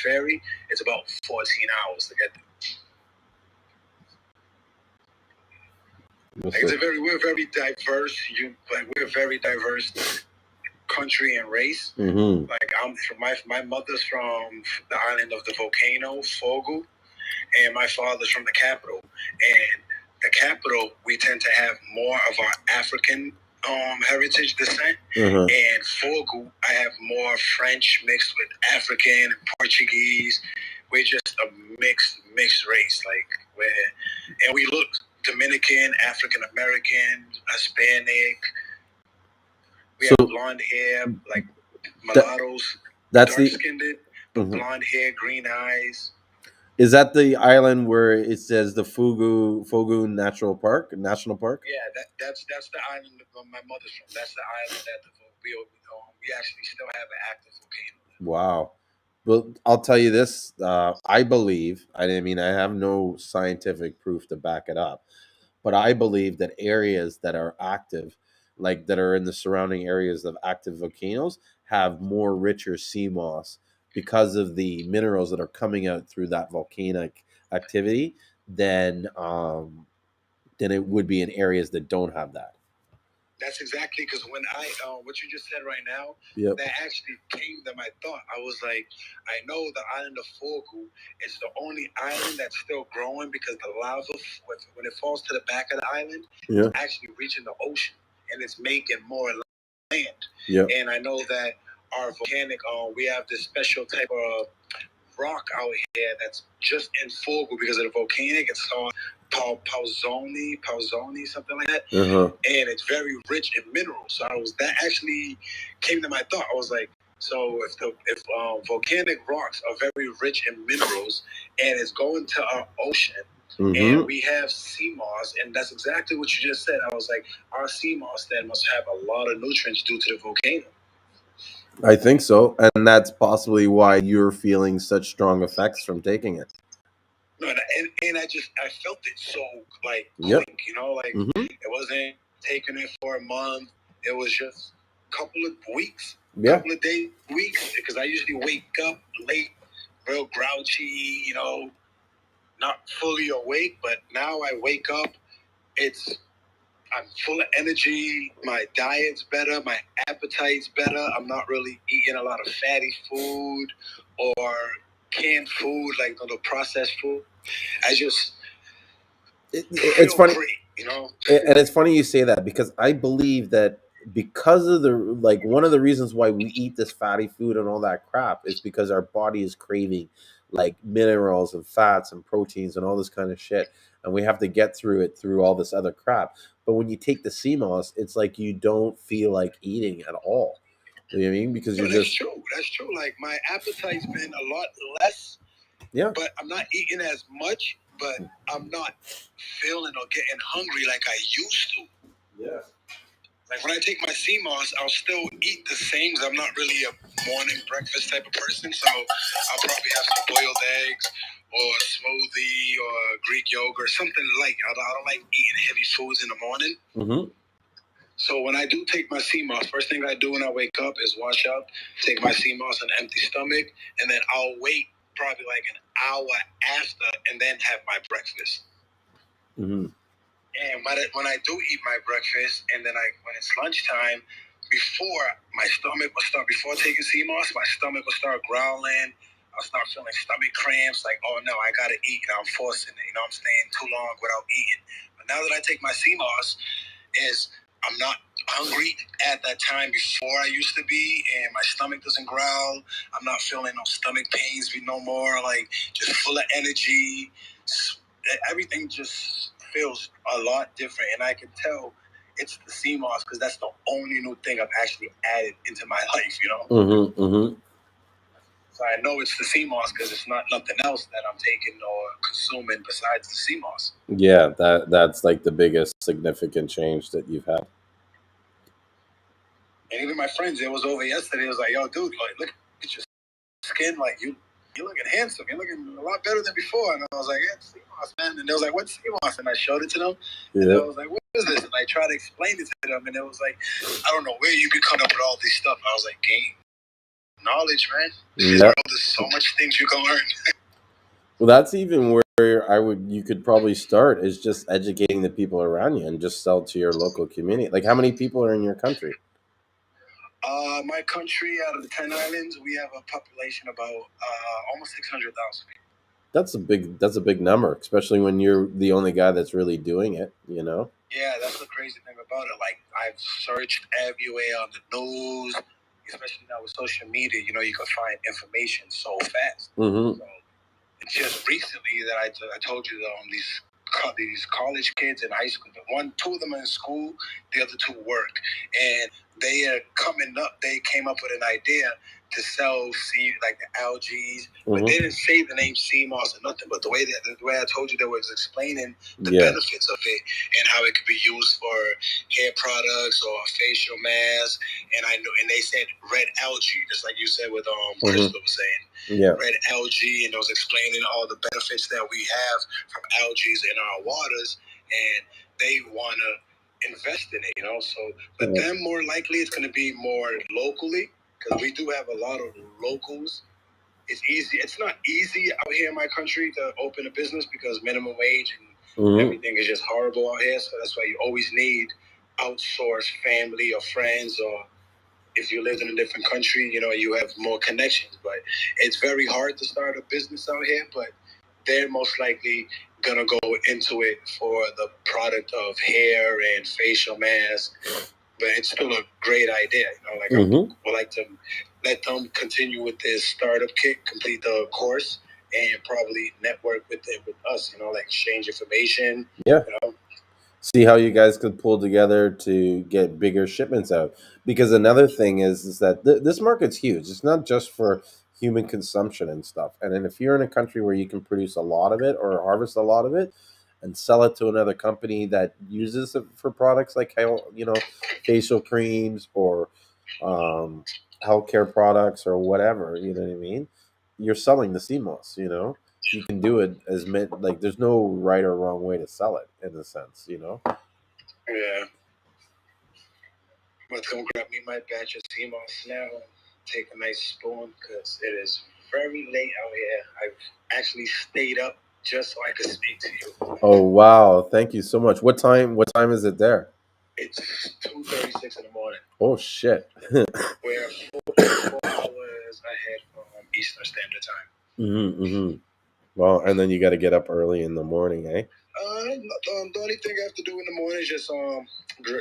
ferry, it's about 14 hours to get there. Like we're very diverse. We're a very diverse country and race. Mm-hmm. Like I'm from my mother's from the island of the volcano, Fogo, and my father's from the capital. And the capital, we tend to have more of our African heritage descent. And Fogo, I have more French mixed with African and Portuguese. We're just a mixed race, like and we look Dominican, African American, Hispanic. We have blonde hair, like mulattoes. That's dark skinned, but blonde hair, green eyes. Is that the island where it says the Fogo National Park? Yeah, that's the island my mother's from. That's the island that we actually still have an active volcano. Wow. Well, I'll tell you this. I believe, I mean, I have no scientific proof to back it up, but I believe that areas that are active, like that are in the surrounding areas of active volcanoes, have more richer sea moss because of the minerals that are coming out through that volcanic activity than it would be in areas that don't have that. That's exactly because when what you just said right now, that actually came to my thought. I was like, I know the island of Fogo is the only island that's still growing because the lava, when it falls to the back of the island, it's actually reaching the ocean and it's making more land. And I know that our volcanic, we have this special type of rock out here that's just in Fogo because of the volcanic. It's called Pausoni, something like that. And it's very rich in minerals. So that actually came to my thought. I was like, so if volcanic rocks are very rich in minerals and it's going to our ocean, and we have sea moss, and that's exactly what you just said. I was like, our sea moss then must have a lot of nutrients due to the volcano. I think so, and that's possibly why you're feeling such strong effects from taking it. No, and I felt it so like quick, like it wasn't taking it for a month. It was just a couple of weeks, couple of days, weeks, because I usually wake up late, real grouchy, not fully awake. But now I wake up, I'm full of energy. My diet's better. My appetite's better. I'm not really eating a lot of fatty food or canned food, like the processed food. I just it's funny, great, and it's funny you say that because I believe that because of one of the reasons why we eat this fatty food and all that crap is because our body is craving like minerals and fats and proteins and all this kind of shit, and we have to get through it through all this other crap. But when you take the sea moss, it's like you don't feel like eating at all. You know what I mean? Because you're that's true. That's true. Like my appetite's been a lot less. Yeah. But I'm not eating as much. But I'm not feeling or getting hungry like I used to. Yeah. Like when I take my sea moss, I'll still eat the same. I'm not really a morning breakfast type of person, so I'll probably have some boiled eggs or a smoothie or Greek yogurt, something light. I don't like eating heavy foods in the morning. So when I do take my sea moss, first thing I do when I wake up is wash up, take my sea moss on an empty stomach, and then I'll wait probably like an hour after and then have my breakfast. And when I do eat my breakfast, and then when it's lunchtime, before taking sea moss, my stomach will start growling. I'll start feeling stomach cramps, like, oh no, I gotta eat, I'm forcing it, I'm staying too long without eating. But now that I take my sea moss, I'm not hungry at that time before I used to be, and my stomach doesn't growl. I'm not feeling no stomach pains no more, like just full of energy. Everything just feels a lot different, and I can tell it's the sea moss because that's the only new thing I've actually added into my life, So I know it's the sea moss because it's not nothing else that I'm taking or consuming besides the sea moss. Yeah, that's like the biggest significant change that you've had. And even my friends, it was over yesterday. It was like, yo, dude, like, look at your skin, like you're looking handsome. You're looking a lot better than before. And I was like, yeah, sea moss, man. And they was like, what's sea moss? And I showed it to them. And I was like, what is this? And I tried to explain it to them. And it was like, I don't know where you be coming up with all this stuff. And I was like, gain knowledge, man. Yeah. There's so much things you can learn. Well, that's even where you could probably start is just educating the people around you and just sell to your local community. Like, how many people are in your country? My country, out of the 10 islands, we have a population about almost 600,000. That's a big number, especially when you're the only guy that's really doing it. Yeah, that's the crazy thing about it. Like, I've searched everywhere on the news, especially now with social media. You can find information so fast. Mm-hmm. So it's just recently that I told you that these college kids in high school. Two of them are in school, the other two work, and they are coming up. They came up with an idea to sell like the algae, but they didn't say the name Seamoss or nothing. But the way I told you, they was explaining the benefits of it and how it could be used for hair products or facial masks. And they said red algae, just like you said with Crystal was saying. Yeah. Red algae, and it was explaining all the benefits that we have from algae in our waters, and they want to invest in it. So, but then more likely it's going to be more locally, because we do have a lot of locals. It's easy. It's not easy out here in my country to open a business because minimum wage and everything is just horrible out here. So that's why you always need outsourced family or friends, or if you lived in a different country, you have more connections. But it's very hard to start a business out here, but they're most likely gonna go into it for the product of hair and facial masks. But it's still a great idea. Like, I would like to let them continue with this startup kit, complete the course, and probably network with us, like exchange information. Yeah. See how you guys could pull together to get bigger shipments out. Because another thing is that this market's huge. It's not just for human consumption and stuff. And then if you're in a country where you can produce a lot of it or harvest a lot of it and sell it to another company that uses it for products like facial creams or healthcare products or whatever, you know what I mean? You're selling the CMOS, you can do it as like there's no right or wrong way to sell it in a sense. Yeah. I'm gonna grab me my batch of Seamoss now and take a nice spoon because it is very late out here. I've actually stayed up just so I could speak to you. Oh wow, thank you so much. What time is it there? It's 2:36 in the morning. Oh shit. We're 4 hours ahead from Eastern Standard Time. Well, and then you got to get up early in the morning, eh? The only thing I have to do in the morning is just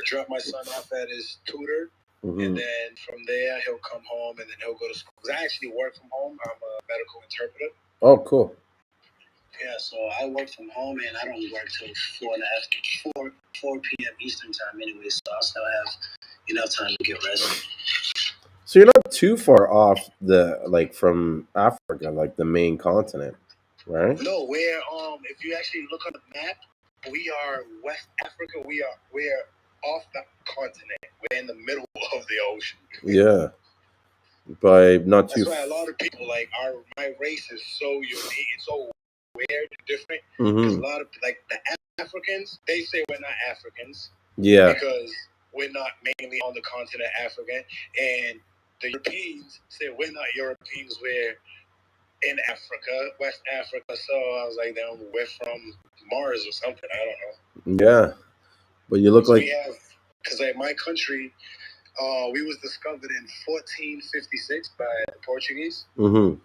drop my son off at his tutor, and then from there he'll come home and then he'll go to school. 'Cause I actually work from home. I'm a medical interpreter. Oh, cool. Yeah, so I work from home and I don't work till 4 p.m. Eastern time anyway. So I still have enough time to get rest. So you're not too far off from Africa, like the main continent, right? No, we're if you actually look on the map, we are West Africa. We're off the continent. We're in the middle of the ocean. Yeah, but not too. That's why a lot of people my race is so unique. It's so weird and different. Mm-hmm. Because a lot of the Africans, they say we're not Africans. Yeah. Because we're not mainly on the continent African, and the Europeans say we're not Europeans. We're in Africa, West Africa. So I was like, then we're from Mars or something. I don't know. Yeah, but you look like because my country, we was discovered in 1456 by the Portuguese. Mm-hmm.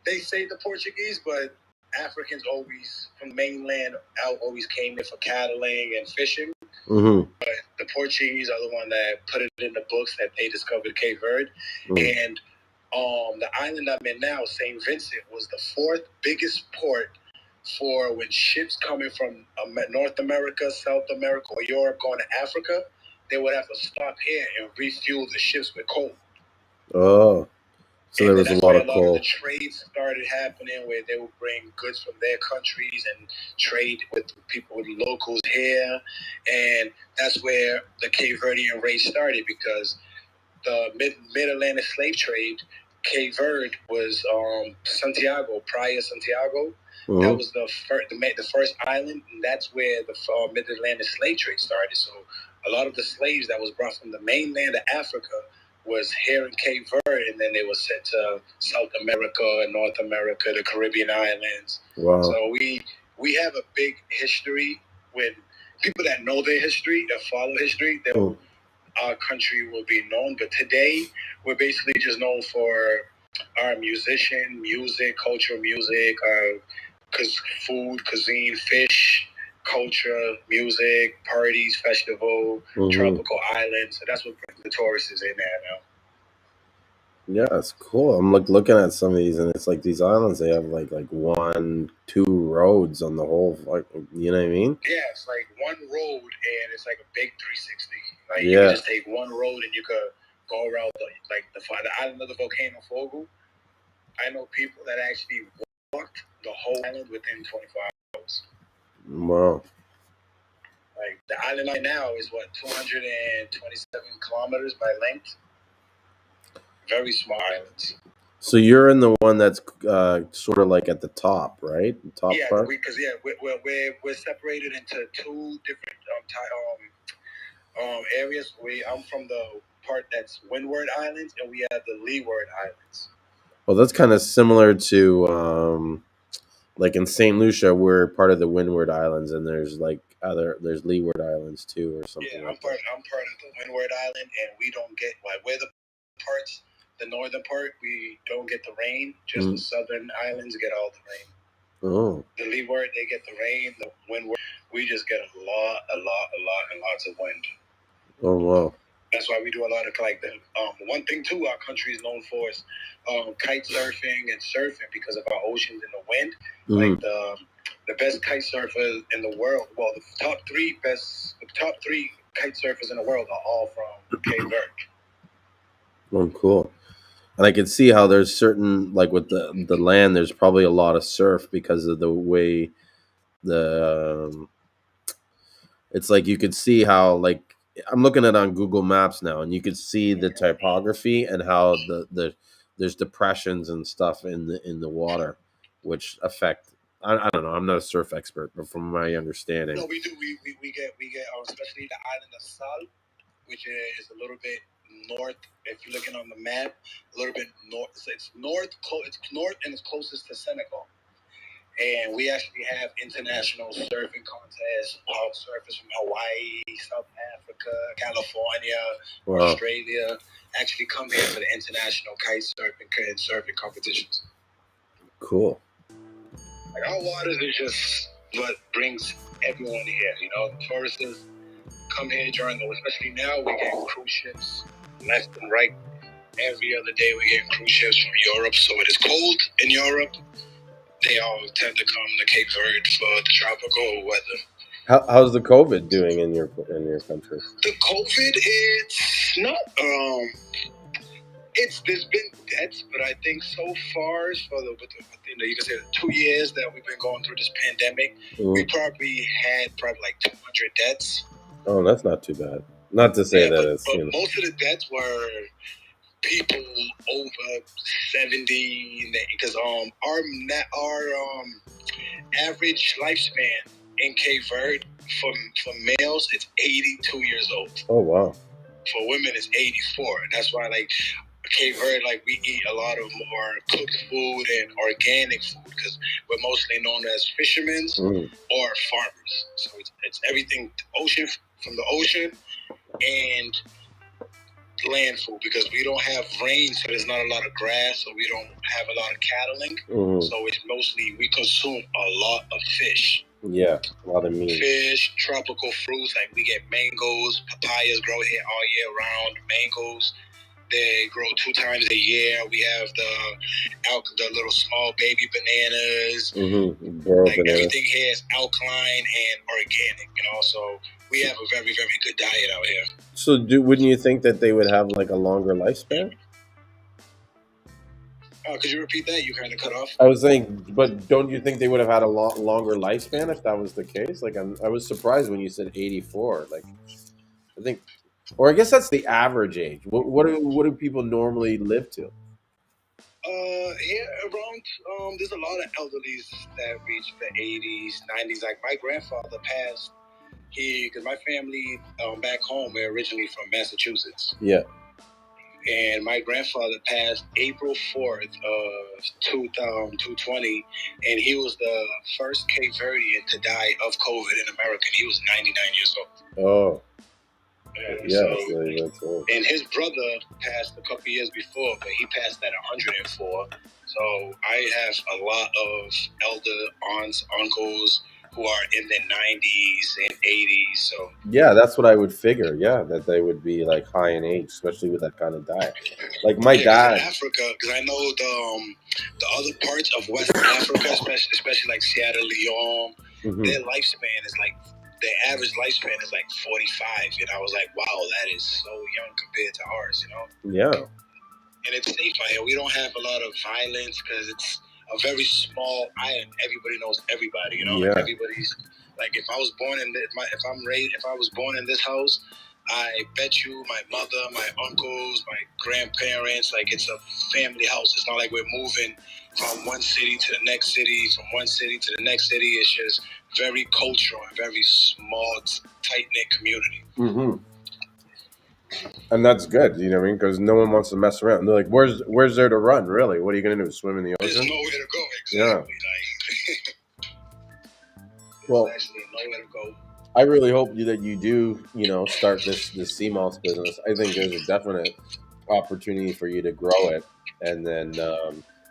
They say the Portuguese, but Africans always from the mainland out always came in for cattling and fishing. Mm-hmm. But the Portuguese are the one that put it in the books that they discovered Cape Verde. And the island I'm in now, St. Vincent, was the fourth biggest port for when ships coming from North America, South America, or Europe going to Africa, they would have to stop here and refuel the ships with coal. Oh, so there was a lot of coal. Of the trade started happening where they would bring goods from their countries and trade with people, with locals here. And that's where the Cape Verdean race started, because the mid-Atlantic slave trade, Cape Verde was Santiago, Praia Santiago. Mm-hmm. That was the first island, and that's where the mid-Atlantic slave trade started. So a lot of the slaves that was brought from the mainland of Africa was here in Cape Verde, and then they were sent to South America, North America, the Caribbean islands. Wow. So we have a big history. With people that know their history, that follow history, our country will be known. But today, we're basically just known for our music, cultural music, our food, cuisine, fish, culture, music, parties, festival, tropical islands. So that's what brings the tourists in there now. Yeah, it's cool. I'm looking at some of these, and it's like these islands. They have like 1, 2 roads on the whole. Like, you know what I mean? Yeah, it's like one road, and it's like a big 360. Like you can just take one road, and you could go around the island of the volcano Fogo. I know people that actually walked the whole island within 24 hours. Wow. Like the island right now is what 227 kilometers by length. Very small islands. So you're in the one that's sort of like at the top, right? The top part. Because we're separated into two different areas. I'm from the part that's Windward Islands, and we have the Leeward Islands. Well, that's kind of similar to like in St. Lucia, we're part of the Windward Islands, and there's there's Leeward Islands too, or something. Yeah, I'm part of the Windward Island, and we don't get we're the northern part, we don't get the rain. Just the southern islands get all the rain. Oh. The Leeward, they get the rain. The Windward, we just get and lots of wind. Oh wow. That's why we do a lot of one thing too. Our country is known for is kite surfing and surfing because of our oceans and the wind. Like the best kite surfers in the world. Well, the top three kite surfers in the world are all from Cape Verde. Oh, cool. And I can see how there's certain, like with the land, there's probably a lot of surf because of the way it's like you could see how, like, I'm looking at it on Google Maps now, and you could see the topography and how there's depressions and stuff in the water, which affect. I don't know. I'm not a surf expert, but from my understanding, no, we do. We get especially the island of Sal, which is a little bit north. If you're looking on the map, a little bit north. It's north. It's north, and it's closest to Senegal. And we actually have international surfing contests. Surfers from Hawaii, South Africa, California, Australia actually come here for the international kite surfing and surfing competitions. Cool. Like our waters is just what brings everyone here. You know, the tourists come here especially now we get cruise ships left and right. Every other day we get cruise ships from Europe, so it is cold in Europe. They all tend to come to Cape Verde for the tropical weather. How's the COVID doing in your country? The COVID, it's not. There's been deaths, but I think so far you can say the 2 years that we've been going through this pandemic, we probably had like 200 deaths. Oh, that's not too bad. Not to say that it's. But most of the deaths were people over 70, because our average lifespan in Cape Verde for males it's 82 years old. Oh wow. For women it's 84. That's why Cape Verde, we eat a lot of more cooked food and organic food because we're mostly known as fishermen or farmers. So it's everything from the ocean and land food, because we don't have rain, so there's not a lot of grass, so we don't have a lot of cattling. So it's mostly we consume a lot of fish. Yeah, a lot of meat. Fish, tropical fruits, like we get mangoes, papayas grow here all year round. Mangoes, they grow 2 times a year. We have the little small baby bananas. Everything here is alkaline and organic, so we have a very, very good diet out here. So wouldn't you think that they would have a longer lifespan? Could you repeat that? You kind of cut off. I was saying, but don't you think they would have had a longer lifespan if that was the case? I was surprised when you said 84. I think, or I guess that's the average age. What do people normally live to? Here around, there's a lot of elderlies that reach the 80s, 90s. Like my grandfather passed. Because my family back home, we're originally from Massachusetts. Yeah. And my grandfather passed April 4th of 2020, and he was the first Cape Verdean to die of COVID in America. He was 99 years old. Oh. Yeah, So, that's right. and his brother passed a couple years before, but he passed at 104. So I have a lot of elder aunts, uncles who are in their 90s and 80s. So Yeah, that's what I would figure. Yeah, that they would be like high in age, especially with that kind of diet. Like my yeah, 'cause in dad. Africa, because I know the other parts of West Africa, especially like Sierra Leone, Mhm. their lifespan is like their average lifespan is like 45, and I was like, wow, that is so young compared to ours, you know. Yeah. And it's safe out here. We don't have a lot of violence because it's a very small island. Everybody knows everybody, you know. Yeah. Like everybody's like, if I was born in if I was born in this house, I bet you my mother, my uncles, my grandparents, like it's a family house. It's not like we're moving from one city to the next city, from one city to the next city. It's just very cultural and very small, tight knit community. Mm-hmm. And that's good, you know what I mean? Because no one wants to mess around. They're like, where's there to run, really? What are you going to do, swim in the There's ocean? nowhere to go, Yeah. exactly. Like, Well, there's actually nowhere to go. I really hope that you do, start this Seamoss business. I think there's a definite opportunity for you to grow it and then,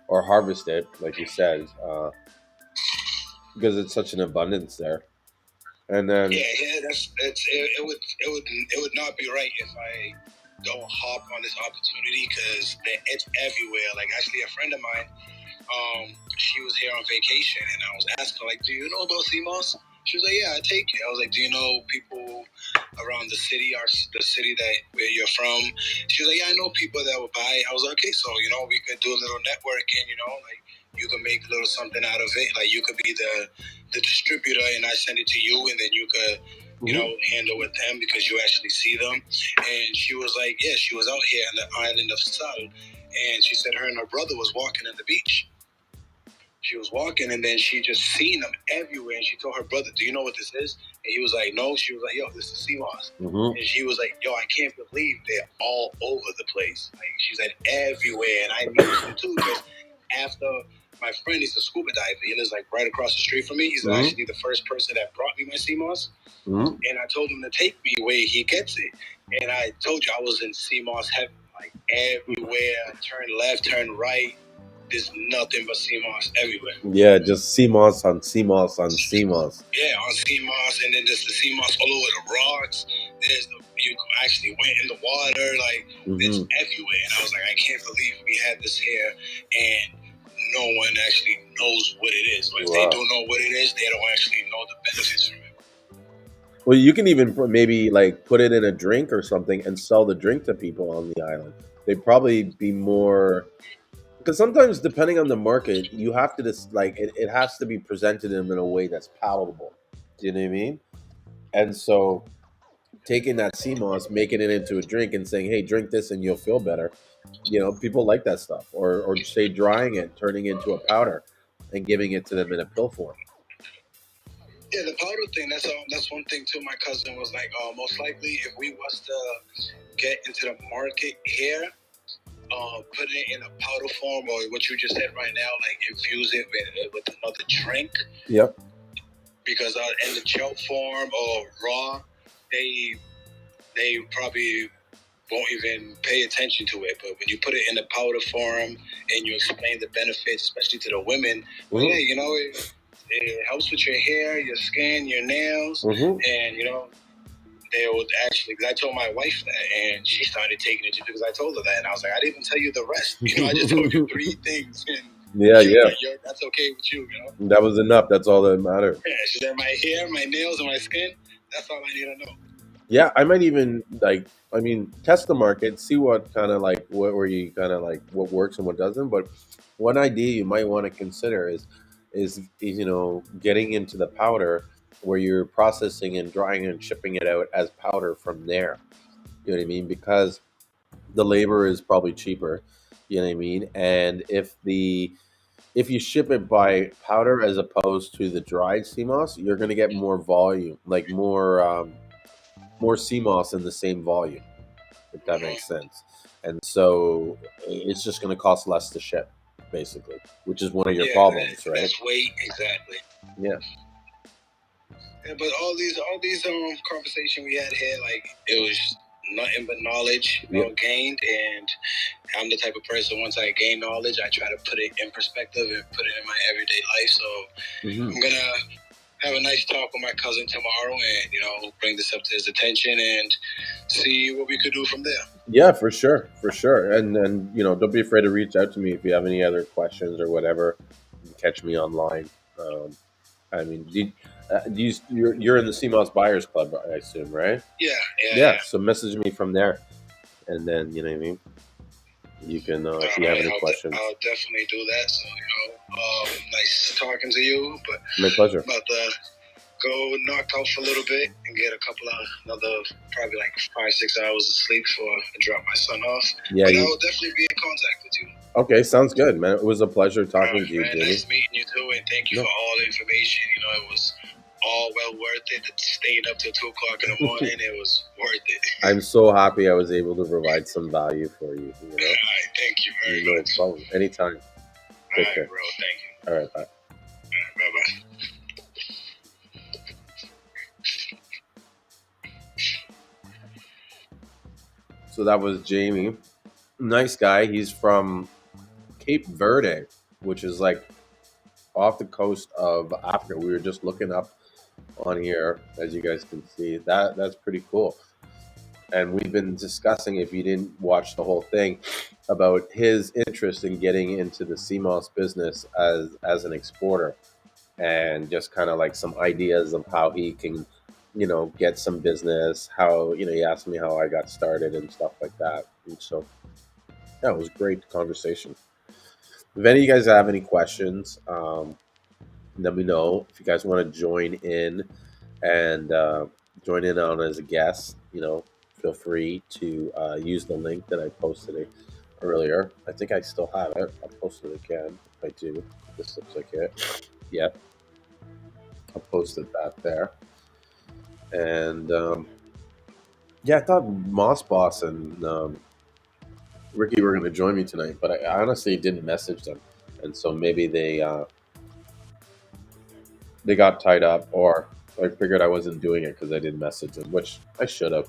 or harvest it, like you said, because it's such an abundance there. And then, it would not be right if I don't hop on this opportunity because it's everywhere. Like actually, a friend of mine, she was here on vacation, and I was asking her, like, do you know about Seamoss? She was like, yeah, I take it. I was like, do you know people around the city, the city that where you're from? She was like, yeah, I know people that will buy. I was like, okay, so we could do a little networking, like you can make a little something out of it. Like you could be the distributor, and I send it to you, and then you could handle with them because you actually see them. And she was like, yeah, she was out here on the island of Sal, and she said her and her brother was walking on the beach. She was walking, and then she just seen them everywhere. And she told her brother, "Do you know what this is?" And he was like, "No." She was like, "Yo, this is Seamoss." mm-hmm. And she was like, "Yo, I can't believe they're all over the place." Like she said, everywhere. And I noticed it too because after my friend, he's a scuba diver. He lives like right across the street from me. He's actually the first person that brought me my Seamoss. And I told him to take me where he gets it. And I told you I was in Seamoss heaven, like everywhere. Turn left, turn right. There's nothing but Seamoss everywhere. Yeah, just Seamoss on Seamoss on Seamoss. Yeah, on Seamoss, and then there's the Seamoss all over the rocks. You actually went in the water, like it's everywhere. And I was like, I can't believe we had this here, and no one actually knows what it is. But if they don't know what it is, they don't actually know the benefits from it. Well, you can even maybe like put it in a drink or something and sell the drink to people on the island. They'd probably be more, because sometimes depending on the market, you have to just like it has to be presented in a way that's palatable. Do you know what I mean? And so taking that Seamoss, making it into a drink and saying, hey, drink this and you'll feel better. People like that stuff. Or say drying it, turning it into a powder and giving it to them in a pill form. Yeah, the powder thing, that's one thing too. My cousin was like, most likely if we was to get into the market here, put it in a powder form or what you just said right now, like infuse it with another drink. Yep. Because in the gel form or raw, they probably won't even pay attention to it. But when you put it in the powder form and you explain the benefits, especially to the women, it helps with your hair, your skin, your nails, and they would actually, because I told my wife that, and she started taking it just because I told her that, and I was like, I didn't even tell you the rest. I just told you 3 things, and that's okay with you, That was enough. That's all that mattered. Yeah, she said my hair, my nails, and my skin. That's all I need to know. Yeah, I might even test the market, see what kind of like what works and what doesn't. But one idea you might want to consider is getting into the powder where you're processing and drying and shipping it out as powder from there. You know what I mean? Because the labor is probably cheaper. You know what I mean? And if you ship it by powder as opposed to the dried Seamoss, you're going to get more volume, like more Seamoss in the same volume, if that makes sense. And so it's just going to cost less to ship, basically, which is one of your problems, right? Less weight, exactly. Yeah. Yeah, but all these conversation we had here, like it was nothing but knowledge, gained, and I'm the type of person, once I gain knowledge, I try to put it in perspective and put it in my everyday life. So I'm gonna have a nice talk with my cousin tomorrow, and bring this up to his attention and see what we could do from there. Yeah, for sure, and don't be afraid to reach out to me if you have any other questions or whatever. You can catch me online. I mean, you're in the Seamoss Buyers Club, I assume, right? Yeah. So message me from there, and then you know what I mean. You can if you have any questions. I'll definitely do that. So nice talking to you. But my pleasure. About to go knock out for a little bit and get another probably like 5-6 hours of sleep before I drop my son off. Yeah, but I'll definitely be in contact with you. Okay, sounds good, man. It was a pleasure talking to you, man, Jamie. Nice meeting you too, and thank you for all the information. It was all well worth it. Staying up till 2 o'clock in the morning, it was worth it. I'm so happy I was able to provide some value for you. All right, thank you very much. No problem. Anytime. Take care. Bro. Thank you. All right, bye. Bye. So that was Jamie. Nice guy. He's from Cape Verde, which is like off the coast of Africa. We were just looking up on here, as you guys can see. That's pretty cool. And we've been discussing, if you didn't watch the whole thing, about his interest in getting into the Seamoss business as an exporter, and just kind of like some ideas of how he can get some business, how he asked me how I got started and stuff like that. And so yeah, it was a great conversation. If any of you guys have any questions, let me know. If you guys want to join in and join in on as a guest, feel free to use the link that I posted earlier. I think I still have it. I'll post it again if I do. This looks like it. Yeah, I posted that there. And I thought Moss Boss and Ricky were going to join me tonight, but I honestly didn't message them, and so maybe they got tied up, or I figured I wasn't doing it because I didn't message them, which I should have.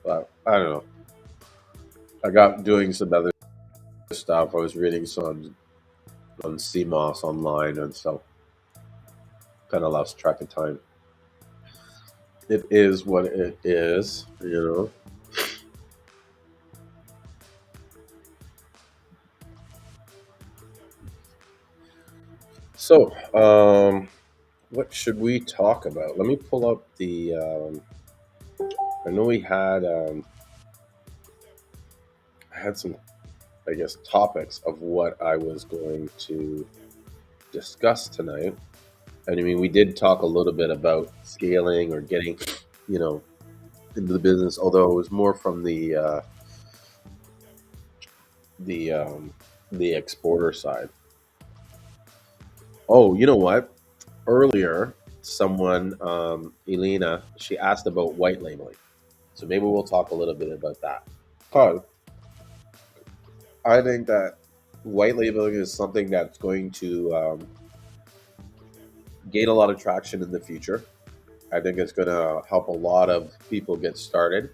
But I don't know. I got doing some other stuff. I was reading some on Seamoss online, and so kind of lost track of time. It is what it is, So, what should we talk about? Let me pull up the. I know we had. I had some, I guess, topics of what I was going to discuss tonight. And I mean, we did talk a little bit about scaling or getting, into the business, although it was more from the exporter side. Oh, you know what? Earlier, someone, Elena, she asked about white labeling. So maybe we'll talk a little bit about that. Because I think that white labeling is something that's going to gain a lot of traction in the future. I think it's going to help a lot of people get started,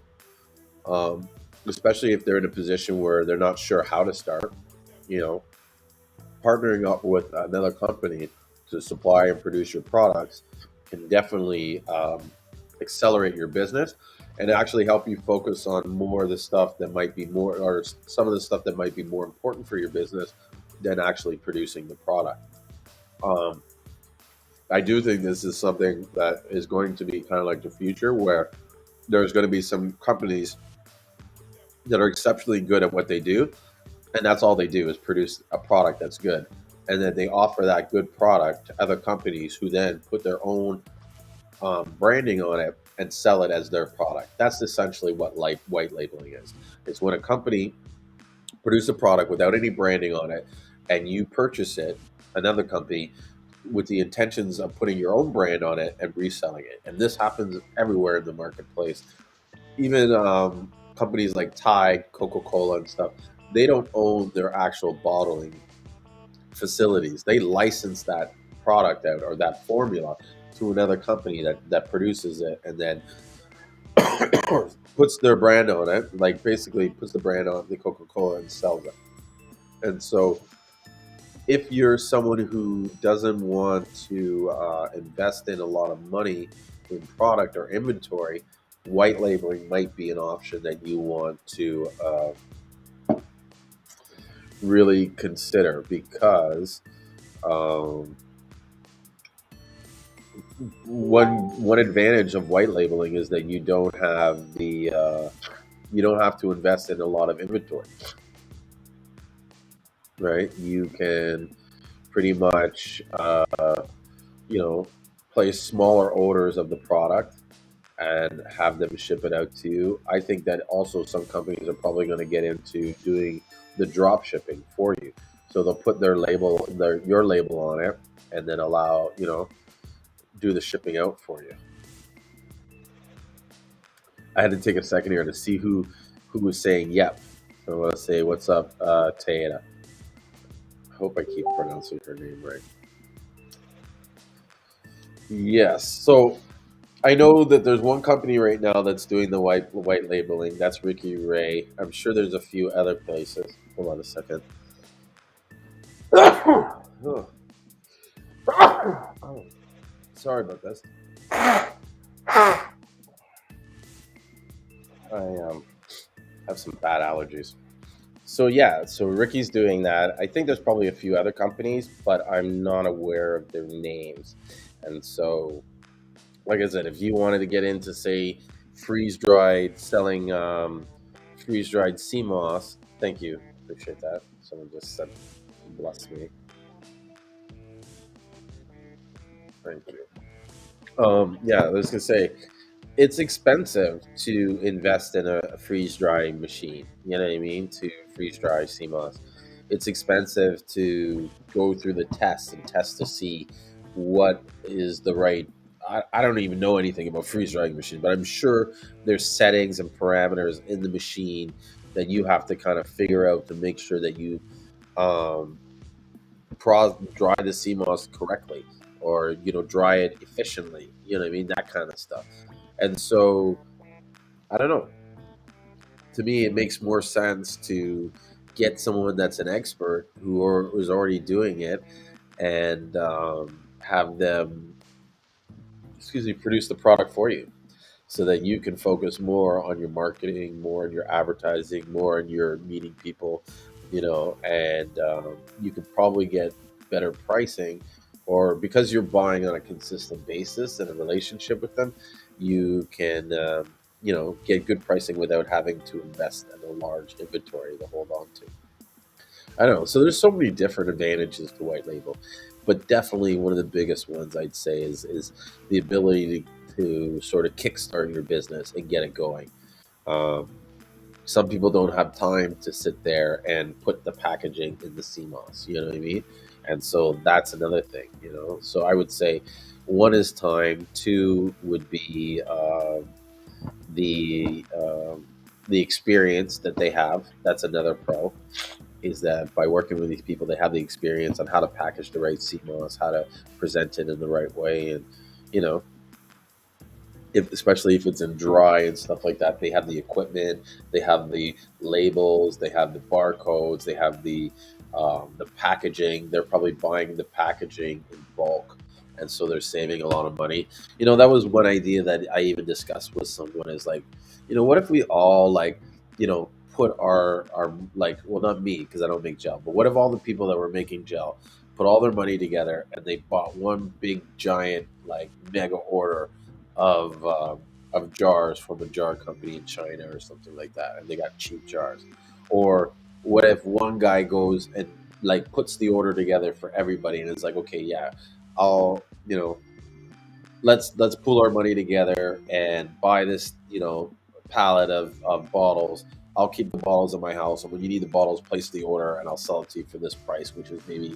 especially if they're in a position where they're not sure how to start. Partnering up with another company to supply and produce your products can definitely accelerate your business and actually help you focus on more of the stuff that might be more, or some of the stuff that might be more important for your business than actually producing the product. I do think this is something that is going to be kind of like the future, where there's going to be some companies that are exceptionally good at what they do, and that's all they do is produce a product that's good, and then they offer that good product to other companies who then put their own branding on it and sell it as their product. That's essentially what white labeling is. It's when a company produces a product without any branding on it, and you purchase it, another company, with the intentions of putting your own brand on it and reselling it. And this happens everywhere in the marketplace. Even companies like Tide, Coca-Cola and stuff, they don't own their actual bottling facilities. They license that product out, or that formula, to another company that produces it and then puts their brand on it, like basically puts the brand on the Coca-Cola and sells it. And so if you're someone who doesn't want to invest in a lot of money in product or inventory, white labeling might be an option that you want to really consider because um, one advantage of white labeling is that you don't have to invest in a lot of inventory, right? You can pretty much place smaller orders of the product and have them ship it out to you. I think that also some companies are probably going to get into doing the drop shipping for you. So they'll put your label on it, and then allow do the shipping out for you. I had to take a second here to see who was saying yep. So I want to say what's up, Taeda. I hope I keep pronouncing her name right. Yes. So I know that there's one company right now that's doing the white labeling. That's Ricky Ray. I'm sure there's a few other places. Hold on a second. Oh, sorry about this. I have some bad allergies. So yeah, so Ricky's doing that. I think there's probably a few other companies, but I'm not aware of their names. And so, like I said, if you wanted to get into say freeze dried selling freeze dried Seamoss, thank you, appreciate that. Someone just said bless me, thank you. Yeah, I was gonna say it's expensive to invest in a freeze drying machine. You know what I mean? To freeze dry CMOS. It's expensive to go through the tests and test to see what is the right. I don't even know anything about freeze drying machine, but I'm sure there's settings and parameters in the machine that you have to kind of figure out to make sure that you um, dry the CMOS correctly, or dry it efficiently. You know what I mean? That kind of stuff. And so I don't know. To me, it makes more sense to get someone that's an expert who's already doing it, and have them, produce the product for you, so that you can focus more on your marketing, more on your advertising, more on your meeting people, and you can probably get better pricing, or because you're buying on a consistent basis and a relationship with them, you can get good pricing without having to invest in a large inventory to hold on to. I don't know. So there's so many different advantages to white label, but definitely one of the biggest ones I'd say is the ability to sort of kickstart your business and get it going. Um, some people don't have time to sit there and put the packaging in the CMOS. You know what I mean? And so that's another thing. So I would say one is time. Two would be the the experience that they have. That's another pro, is that by working with these people, they have the experience on how to package the right CMOS, how to present it in the right way, and you know, especially if it's in dry and stuff like that, they have the equipment, they have the labels, they have the barcodes, they have the packaging. They're probably buying the packaging in bulk, and so they're saving a lot of money. That was one idea that I even discussed with someone, is like, what if we all like, put our like, well, not me because I don't make gel, but what if all the people that were making gel put all their money together and they bought one big giant like mega order of jars from a jar company in China or something like that, and they got cheap jars? Or what if one guy goes and like puts the order together for everybody, and it's like, okay, yeah, I'll let's pool our money together and buy this pallet of bottles. I'll keep the bottles in my house, and when you need the bottles, place the order, and I'll sell it to you for this price, which is maybe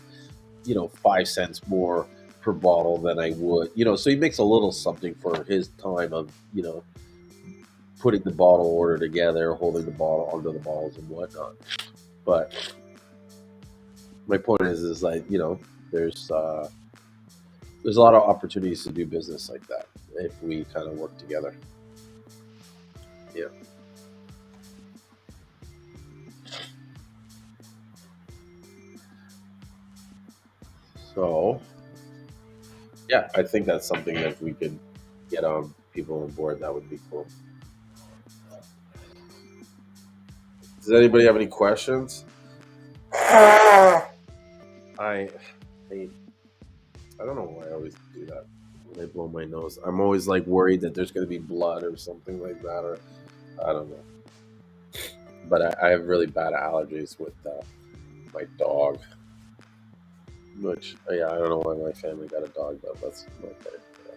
5 cents more per bottle than I would. So he makes a little something for his time of putting the bottle order together, holding the bottle onto the bottles and whatnot. But my point is like, there's there's a lot of opportunities to do business like that if we kind of work together. Yeah. So, yeah, I think that's something that if we could get people on board, that would be cool. Does anybody have any questions? I, I don't know why I always do that when I blow my nose. I'm always like worried that there's going to be blood or something like that, or I don't know. But I have really bad allergies with my dog. Which, yeah, I don't know why my family got a dog, but that's okay. Yeah.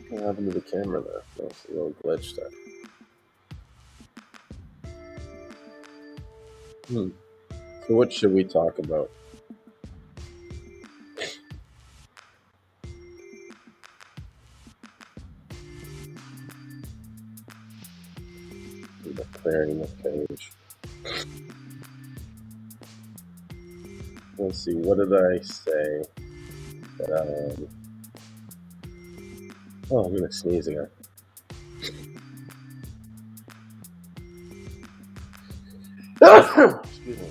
What happened to the camera there? That's a little glitch there. So what should we talk about? Clearing the page. Let's see, what did I say? Oh, I'm gonna sneeze again. Excuse me.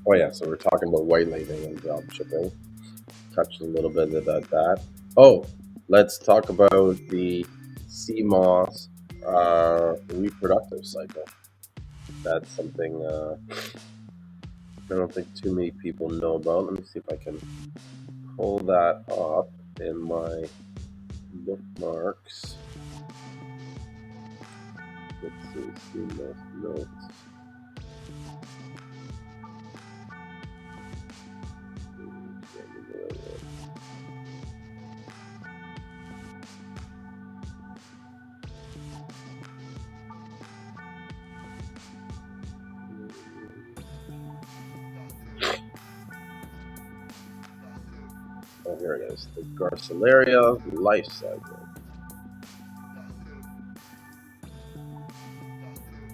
Oh yeah, so we're talking about white labeling and drop shipping. Touched a little bit about that. Oh, let's talk about the Seamoss reproductive cycle. That's something I don't think too many people know about. Let me see if I can pull that up in my bookmarks. Let's see, Seamoss notes. Oh, here it is. The Garcilaria life cycle.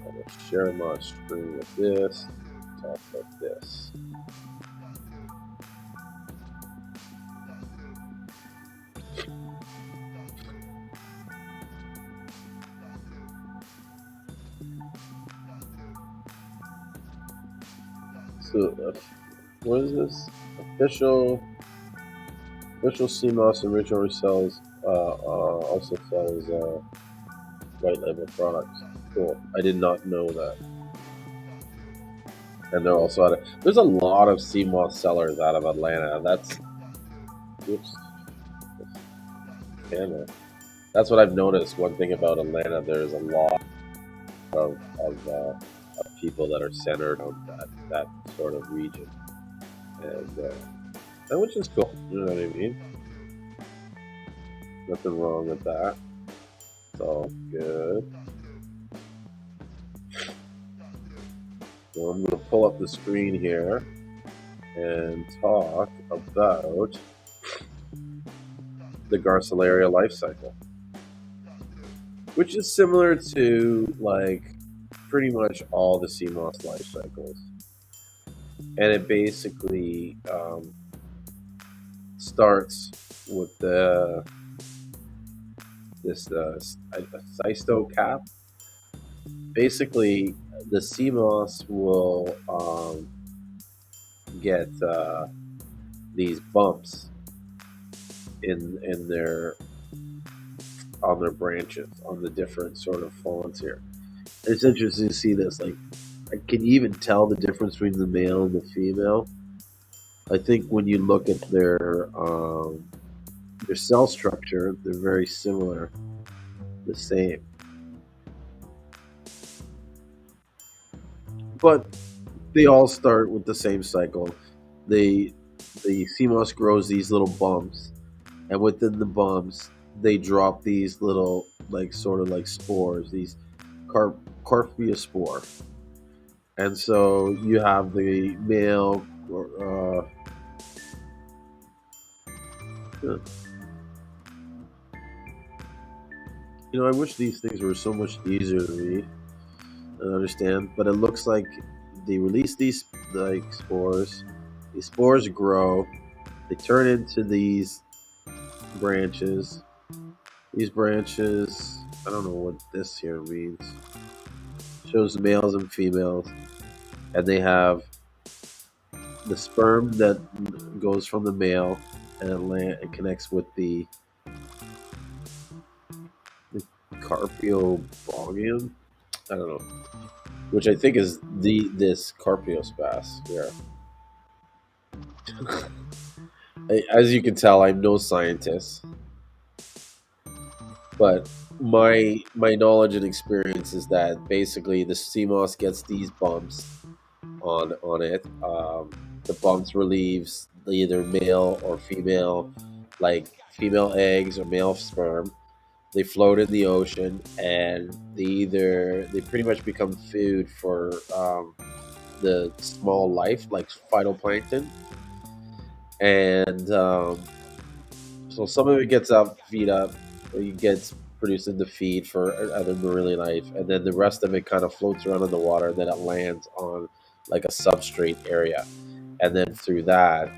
I'm going to share my screen with this. Talk about this. So, what is this? Official Seamoss originally sells also sells white label products. Cool. I did not know that. And they're also there's a lot of Seamoss sellers out of Atlanta. Oops. Camera. That's what I've noticed. One thing about Atlanta, there's a lot of people that are centered on that sort of region, and which is cool. You know what I mean? Nothing wrong with that. It's all good. So I'm going to pull up the screen here and talk about the Garcilaria life cycle, which is similar to like pretty much all the Seamoss life cycles, and it basically starts with this cysto cap. Basically, the Seamoss will get these bumps in their on their branches on the different sort of fawns here. It's interesting to see this. Like, I can even tell the difference between the male and the female. I think when you look at their cell structure, they're very similar, the same. But they all start with the same cycle. The Seamoss grows these little bumps, and within the bumps, they drop these little, like, sort of like spores, these carpiospore. And so you have the male. I wish these things were so much easier to read and understand, but it looks like they release these like spores. These spores grow. They turn into these branches. These branches, I don't know what this here means. Shows males and females, and they have the sperm that goes from the male and it connects with the carpiobogium. I don't know, which I think is this carpiospas. Yeah. As you can tell, I'm no scientist, but my knowledge and experience is that basically the CMOS gets these bumps on it. The bumps relieves either male or female, like female eggs or male sperm. They float in the ocean, and they pretty much become food for the small life, like phytoplankton, and so some of it gets up, feed up, it gets produced into feed for other marine life, and then the rest of it kind of floats around in the water. Then it lands on like a substrate area, and then through that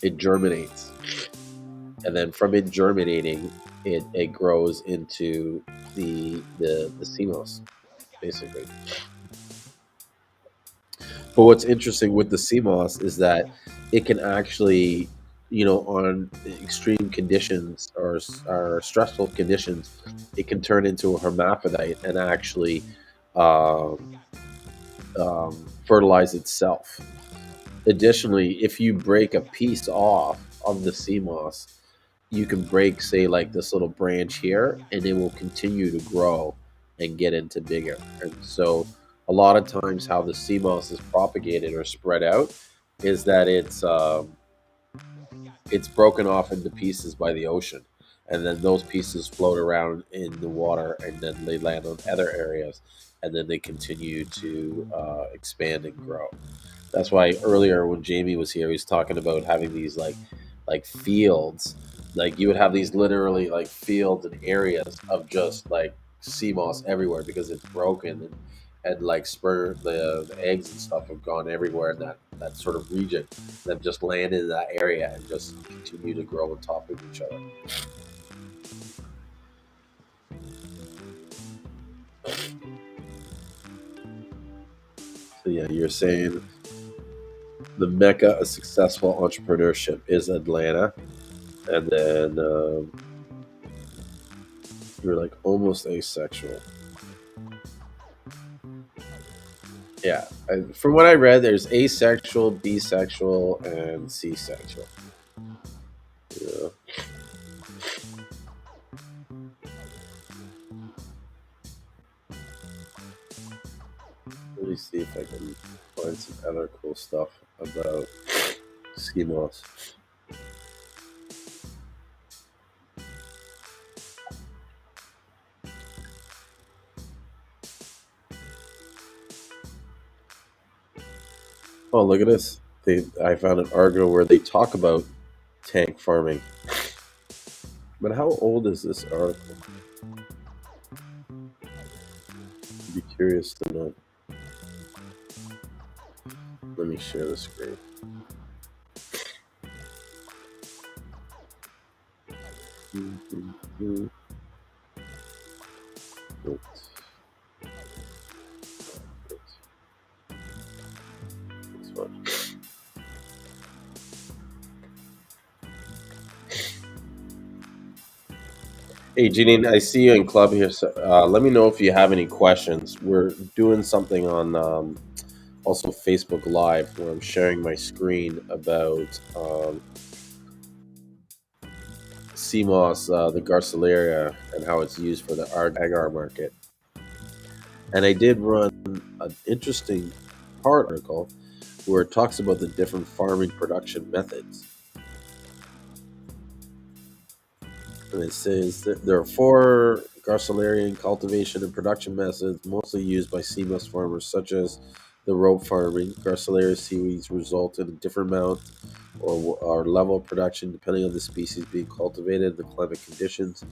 it germinates, and then from it germinating, it grows into the CMOS basically. But what's interesting with the sea moss is that it can actually, on extreme conditions or stressful conditions, it can turn into a hermaphrodite and actually um, fertilize itself. Additionally, if you break a piece off of the sea moss, you can break, say, like this little branch here, and it will continue to grow and get into bigger. And so, a lot of times, how the sea moss is propagated or spread out is that it's broken off into pieces by the ocean, and then those pieces float around in the water, and then they land on other areas, and then they continue to expand and grow. That's why earlier when Jamie was here, he was talking about having these like fields. Like you would have these literally like fields and areas of just like sea moss everywhere because it's broken, and like sperm the eggs and stuff have gone everywhere in that sort of region. They've just landed in that area and just continue to grow on top of each other. So yeah, you're saying the mecca of successful entrepreneurship is Atlanta, and then you're like almost asexual. Yeah, from what I read, there's asexual, bisexual, and C-sexual. Yeah. Let me see if I can find some other cool stuff about Seamoss. Oh, look at this! I found an article where they talk about tank farming. But how old is this article? I'd be curious to know. Let me share the screen. Mm-hmm. Oops. This one. Hey, Janine, I see you in club here. So, let me know if you have any questions. We're doing something on also Facebook Live where I'm sharing my screen about CMOS, the Garcilaria, and how it's used for the agar market. And I did run an interesting part article where it talks about the different farming production methods. And it says that there are four Garcilarian cultivation and production methods mostly used by CMOS farmers, such as the rope farming. Garcilaria seaweeds result in a different amount or level of production depending on the species being cultivated and the climate conditions.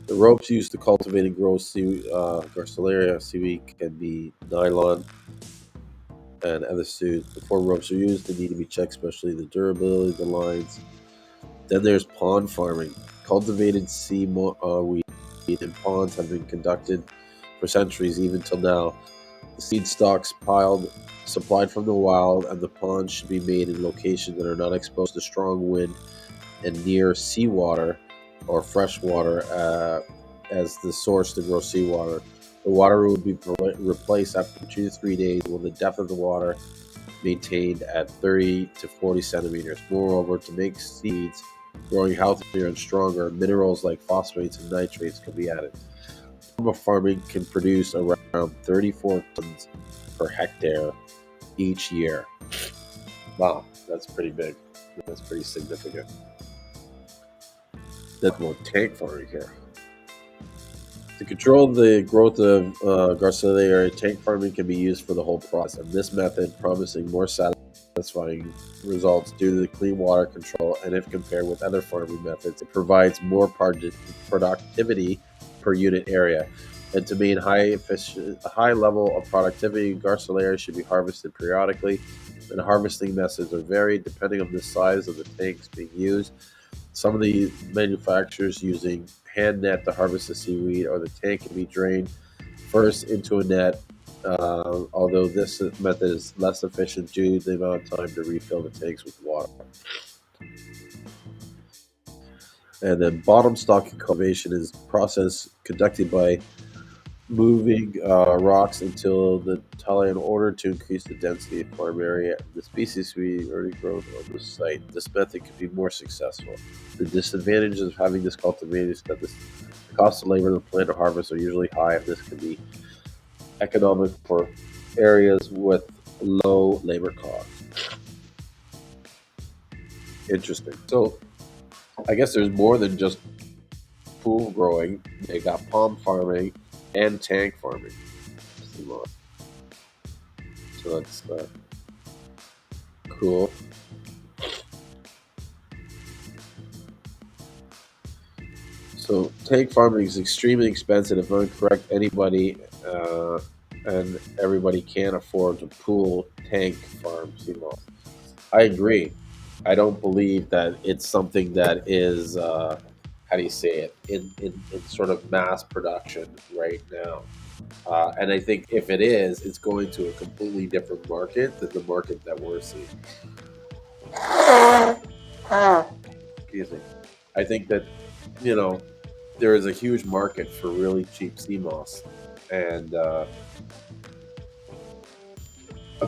The ropes used to cultivate and grow Garcilaria seaweed can be nylon and other suits. Before ropes are used, they need to be checked, especially the durability of the lines. Then there's pond farming. Cultivated weed in ponds have been conducted for centuries, even till now. The seed stocks supplied from the wild, and the ponds should be made in locations that are not exposed to strong wind and near seawater or fresh water as the source to grow seawater. The water will be replaced after 2 to 3 days when the depth of the water maintained at 30 to 40 centimeters. Moreover, to make seeds growing healthier and stronger, minerals like phosphates and nitrates can be added. Farming can produce around 34 tons per hectare each year. Wow, that's pretty big. That's pretty significant. That's more tank farming here. To control the growth of Garcilaria, tank farming can be used for the whole process, and this method promising more satisfying results due to the clean water control, and if compared with other farming methods, it provides more productivity per unit area. And to maintain a high level of productivity, Garcilaria should be harvested periodically, and harvesting methods are varied depending on the size of the tanks being used. Some of the manufacturers using hand net to harvest the seaweed, or the tank can be drained first into a net, although this method is less efficient due to the amount of time to refill the tanks with water. And then bottom stocking cultivation is a process conducted by moving rocks until the tally in order to increase the density of farm area. The species we already grown on the site. This method can be more successful. The disadvantages of having this cultivated is that the cost of labor and the plant to harvest are usually high, and this can be economic for areas with low labor costs. Interesting. So I guess there's more than just pool growing. They got palm farming and tank farming. So that's cool. So tank farming is extremely expensive. If I'm correct, anybody and everybody can't afford to pool tank farm Seamoss. I agree. I don't believe that it's something that is how do you say it in sort of mass production right now. And I think if it is, it's going to a completely different market than the market that we're seeing. Excuse me. I think that, you know, there is a huge market for really cheap sea moss. And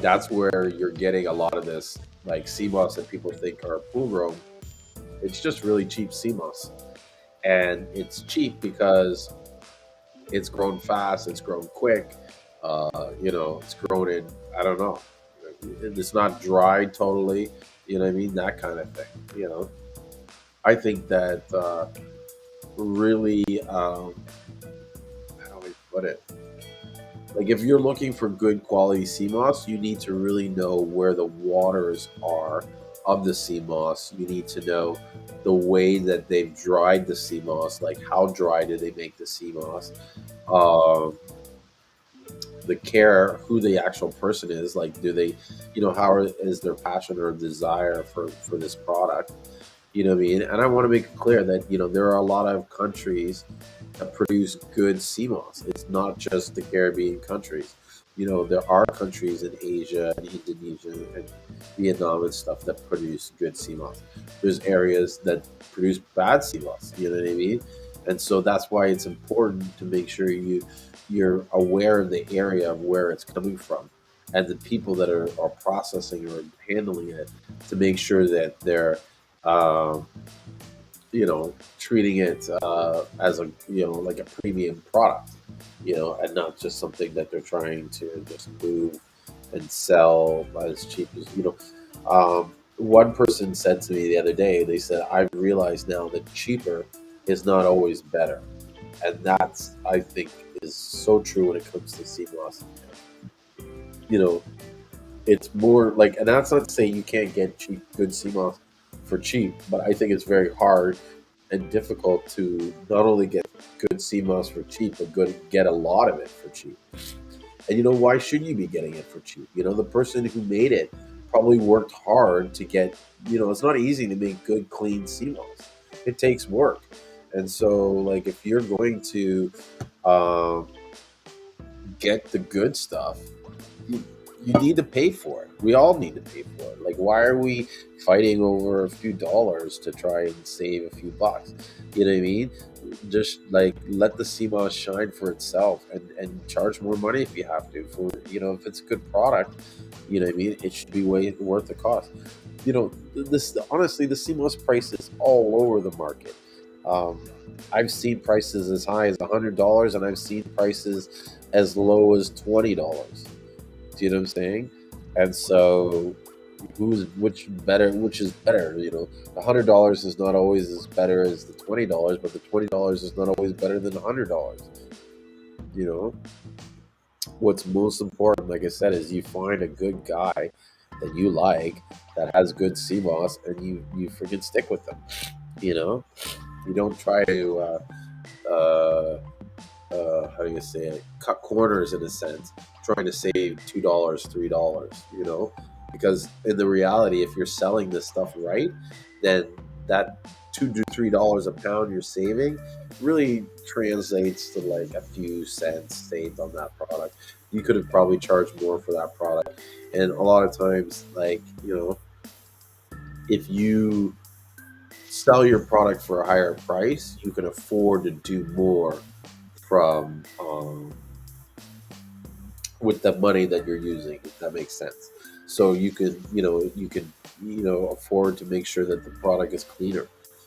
that's where you're getting a lot of this, like sea moss that people think are pool grown. It's just really cheap sea moss. And it's cheap because it's grown fast, it's grown quick. It's grown in, I don't know, it's not dried totally. You know what I mean? That kind of thing. I think that really, how do I put it? Like if you're looking for good quality sea moss, you need to really know where the waters are of the sea moss. You need to know the way that they've dried the sea moss, like how dry do they make the sea moss. The care, who the actual person is, like do they, how is their passion or desire for this product. You know what I mean? And I want to make it clear that, there are a lot of countries that produce good sea moss. It's not just the Caribbean countries. There are countries in Asia and Indonesia and Vietnam and stuff that produce good sea moss. There's areas that produce bad sea moss. You know what I mean? And so that's why it's important to make sure you're aware of the area of where it's coming from and the people that are processing or handling it, to make sure that they're treating it as a, like a premium product, and not just something that they're trying to just move and sell as cheap as, one person said to me the other day, they said, I've realized now that cheaper is not always better. And that's, I think, is so true when it comes to sea moss. It's more like, and that's not to say you can't get good sea moss for cheap, but I think it's very hard and difficult to not only get good CMOS for cheap, but get a lot of it for cheap. And why should you be getting it for cheap? The person who made it probably worked hard to get. It's not easy to make good, clean CMOS. It takes work, and so like if you're going to um, get the good stuff, you need to pay for it. We all need to pay for it. Like, why are we fighting over a few dollars to try and save a few bucks? You know what I mean? Just like let the CMOS shine for itself and charge more money if you have to. For if it's a good product, you know what I mean? It should be way worth the cost. This honestly, the CMOS price is all over the market. I've seen prices as high as $100, and I've seen prices as low as $20. Do you know what I'm saying? And so, which is better? The $100 is not always as better as the $20, but the $20 is not always better than the $100. What's most important, like I said, is you find a good guy that you like that has good CMOS, and you freaking stick with them. You don't try to how do you say it? Cut corners in a sense, trying to save $2, $3. Because in the reality, if you're selling this stuff right, then that $2 to $3 a pound you're saving really translates to like a few cents saved on that product. You could have probably charged more for that product, and a lot of times, like if you sell your product for a higher price, you can afford to do more from with the money that you're using, if that makes sense. So you can afford to make sure that the product is cleaner,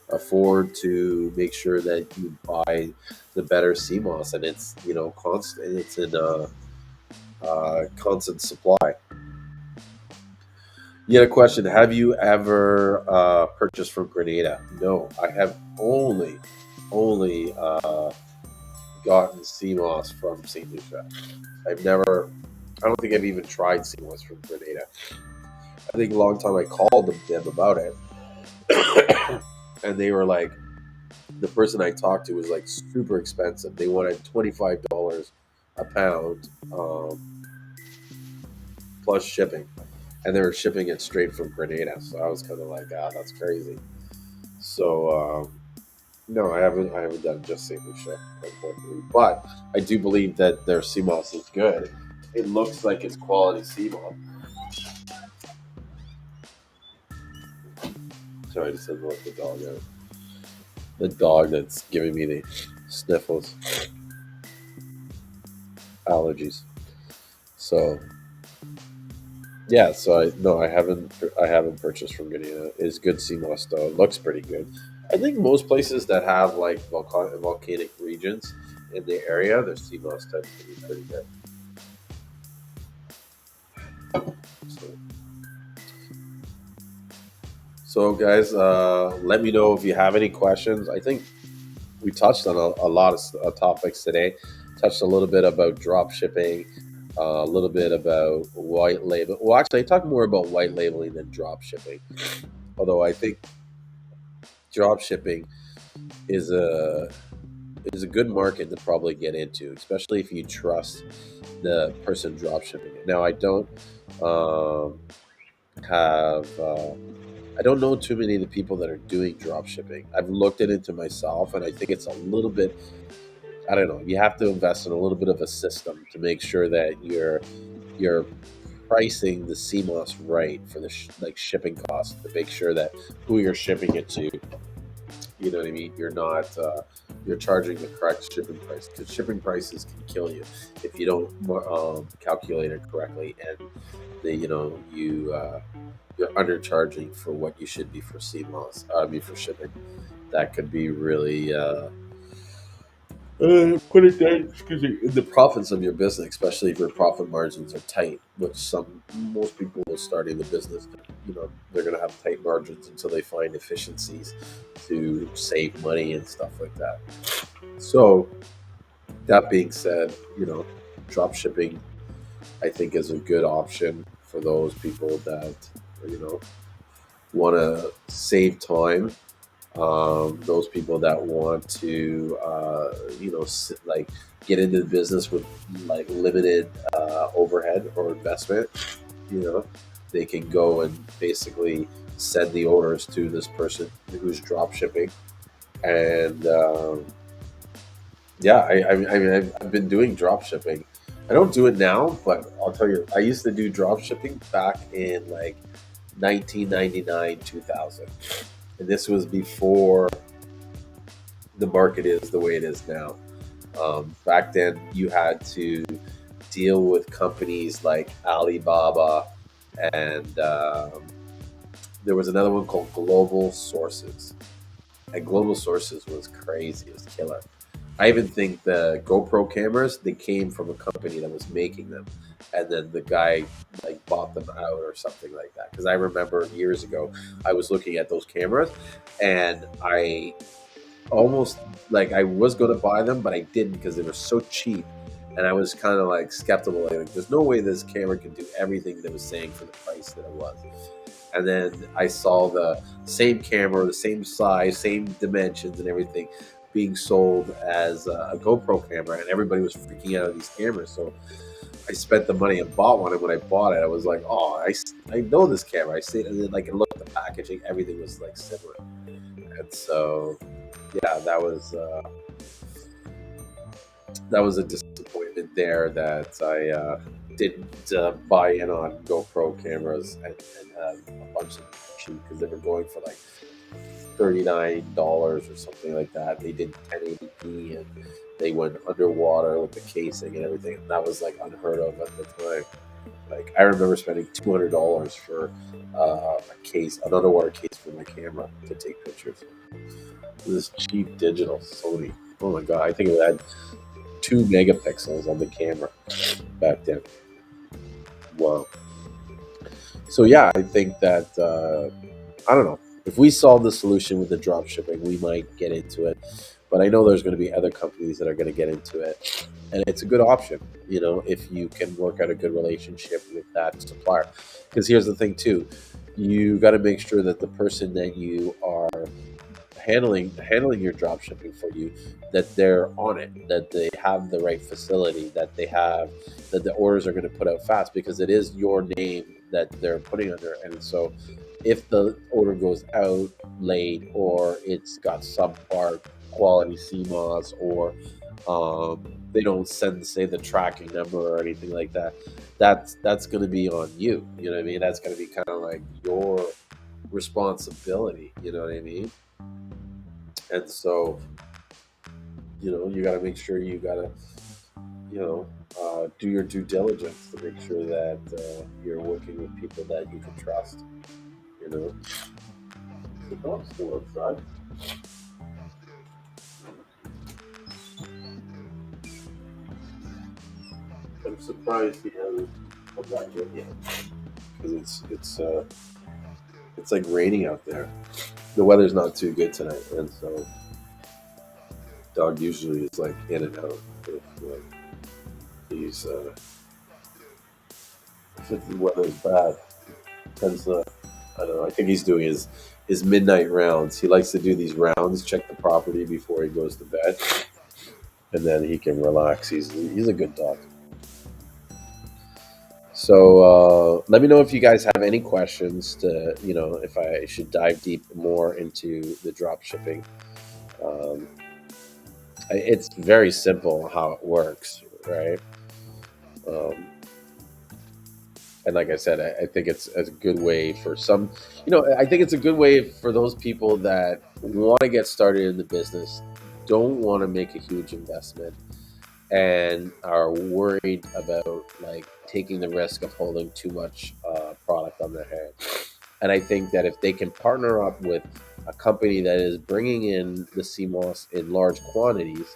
afford to make sure that you buy the better CMOS, and it's constant, it's in constant supply. You had a question: have you ever purchased from Grenada? No, I have only gotten CMOS from St. Lucia. I don't think I've even tried CMOS from Grenada. I think a long time I called them about it, and they were like, the person I talked to was like super expensive. They wanted $25 a pound plus shipping, and they were shipping it straight from Grenada. So I was kind of like, that's crazy. So no, I haven't done just St. Lucia, unfortunately. But I do believe that their CMOS is good. It looks like it's quality CMOS. Sorry, I just had to let the dog out. The dog that's giving me the sniffles, allergies. So yeah, so I haven't purchased from Grenada. It's good CMOS though. It looks pretty good. I think most places that have like volcanic regions in the area, their CMOS tends to be pretty good. So guys, let me know if you have any questions. I think we touched on a lot of topics today. Touched a little bit about drop shipping, a little bit about white label. Well, actually, I talked more about white labeling than drop shipping. Although I think drop shipping is a good market to probably get into, especially if you trust the person drop shipping it. Now, I don't I don't know too many of the people that are doing drop shipping. I've looked it into myself, and I think it's a little bit. I don't know. You have to invest in a little bit of a system to make sure that you're pricing the CMOS right for the shipping costs. To make sure that who you're shipping it to, you know what I mean. You're not you're charging the correct shipping price, because shipping prices can kill you if you don't calculate it correctly, and you're undercharging for what you should be for CMOS. For shipping. That could be really put it down. Excuse me. The profits of your business, especially if your profit margins are tight, which most people starting the business, they're going to have tight margins until they find efficiencies to save money and stuff like that. So, that being said, drop shipping, I think, is a good option for those people that want to save time those people that want to, like get into the business with like limited overhead or investment. You know, they can go and basically send the orders to this person who's drop shipping, and yeah, I mean, I've been doing drop shipping. I don't do it now, but I'll tell you, I used to do drop shipping back in like 1999, 2000. And this was before the market is the way it is now. Back then, you had to deal with companies like Alibaba, and there was another one called Global Sources. And Global Sources was crazy, it was killer. I even think the GoPro cameras, they came from a company that was making them, and then the guy like bought them out or something like that. Because I remember years ago, I was looking at those cameras, and I almost like I was going to buy them, but I didn't because they were so cheap, and I was kind of like skeptical. Like, there's no way this camera can do everything that was saying for the price that it was. And then I saw the same camera, the same size, same dimensions, and everything being sold as a GoPro camera, and everybody was freaking out of these cameras. So I spent the money and bought one. And when I bought it, I was like, "Oh, I know this camera. I see it." And then like I looked at the packaging, everything was like similar. And so, yeah, that was a disappointment there that I didn't buy in on GoPro cameras and have a bunch of them cheap because they were going for like $39 or something like that. They did 1080p and they went underwater with the casing and everything. And that was like unheard of at the time. Like I remember spending $200 for a case, an underwater case for my camera to take pictures. This cheap digital Sony. Oh my god! I think it had 2 megapixels on the camera back then. Wow. So yeah, I think that I don't know if we solve the solution with the drop shipping, we might get into it. But I know there's going to be other companies that are going to get into it, and it's a good option. You know, if you can work out a good relationship with that supplier. Because here's the thing too, you got to make sure that the person that you are handling your drop shipping for you, that they're on it, that they have the right facility, that they have that the orders are going to put out fast because it is your name that they're putting under. And so if the order goes out late or it's got subpar quality CMOS or they don't send say the tracking number or anything like that, that's going to be on you. You know what I mean? That's going to be kind of like your responsibility. You know what I mean? And so, you know, you got to make sure you got to, you know, do your due diligence to make sure that you're working with people that you can trust. You know, the dog's still outside. I'm surprised he hasn't come back in yet because it's like raining out there. The weather's not too good tonight, and so dog usually is like in and out. If he's if the weather's bad, tends to, I don't know. I think he's doing his midnight rounds. He likes to do these rounds, check the property before he goes to bed, and then he can relax. He's a good dog. So let me know if you guys have any questions to, you know, if I should dive deep more into the drop shipping. It's very simple how it works, right? Um, and like I said, I think it's a good way for some, you know, I think it's a good way for those people that want to get started in the business, don't want to make a huge investment, and are worried about like taking the risk of holding too much product on their hand. And I think that if they can partner up with a company that is bringing in the CMOS in large quantities,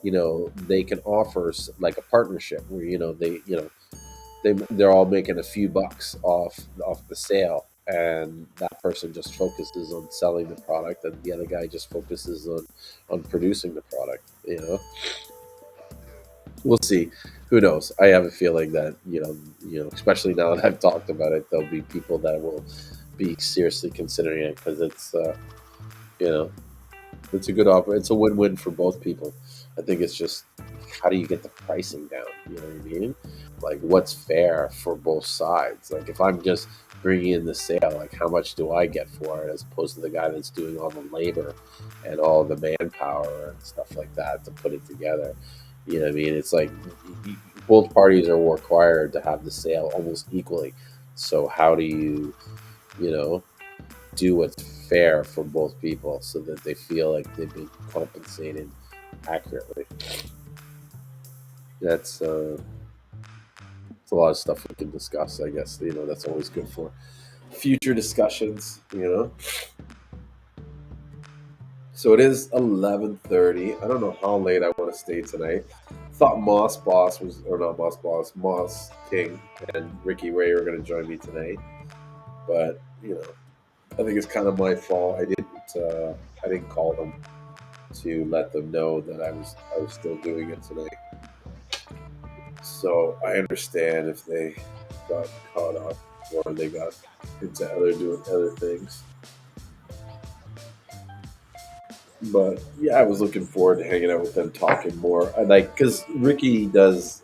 you know, they can offer like a partnership where, you know, they're all making a few bucks off the sale, and that person just focuses on selling the product, and the other guy just focuses on producing the product. You know, we'll see. Who knows? I have a feeling that especially now that I've talked about it, there'll be people that will be seriously considering it because You know, it's a it's a win-win for both people. I think it's just how do you get the pricing down? You know what I mean? Like what's fair for both sides? Like if I'm just bringing in the sale, like how much do I get for it as opposed to the guy that's doing all the labor and all the manpower and stuff like that to put it together. You know what I mean? It's like both parties are required to have the sale almost equally. So how do you, you know, do what's fair for both people so that they feel like they've been compensated accurately? That's it's a lot of stuff we can discuss. I guess that's always good for future discussions. So it is 11:30. I don't know how late I want to stay tonight. Thought Moss Boss was, or not Moss Boss, Moss King and Ricky Ray were going to join me tonight, but I think it's kind of my fault. I didn't call them to let them know that I was still doing it tonight. So I understand if they got caught up or they got into doing other things. But yeah, I was looking forward to hanging out with them, talking more. I like because Ricky does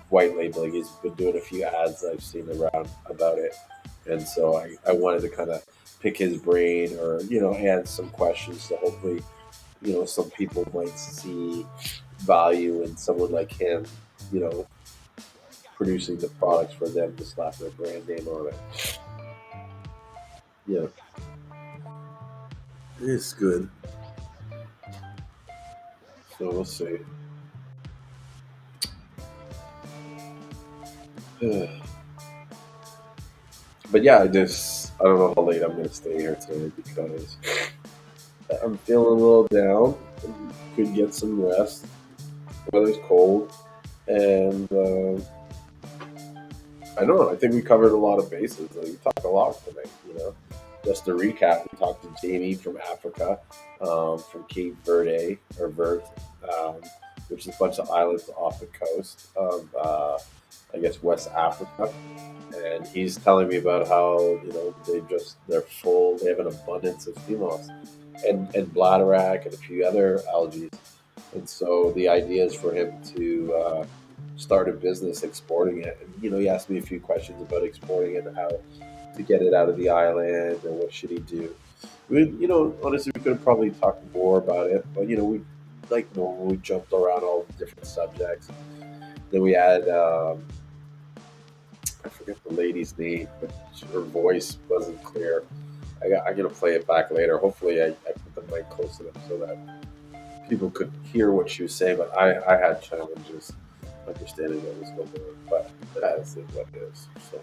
white labeling. He's been doing a few ads I've seen around about it, and so I wanted to kind of pick his brain or add some questions to hopefully some people might see value in someone like him, you know, producing the products for them to slap their brand name on it. Yeah, it's good. So we'll see. But yeah, I don't know how late I'm going to stay here today because I'm feeling a little down. Could get some rest. The weather's cold, and I don't know. I think we covered a lot of bases. Like, we talked a lot tonight. Just to recap, we talked to Jamie from Africa, from Cape Verde or Vert, which is a bunch of islands off the coast of, I guess, West Africa. And he's telling me about how they're full. They have an abundance of Seamoss and bladderwrack and a few other algae. And so the idea is for him to start a business exporting it. And he asked me a few questions about exporting it and how to get it out of the island and what should he do. Honestly, we could have probably talked more about it, but we like normal. We jumped around all the different subjects. Then we had. I forget the lady's name, but her voice wasn't clear. I'm gonna play it back later. Hopefully, I put the mic close enough so that people could hear what she was saying. But I had challenges understanding what was going on. But that is what it is. So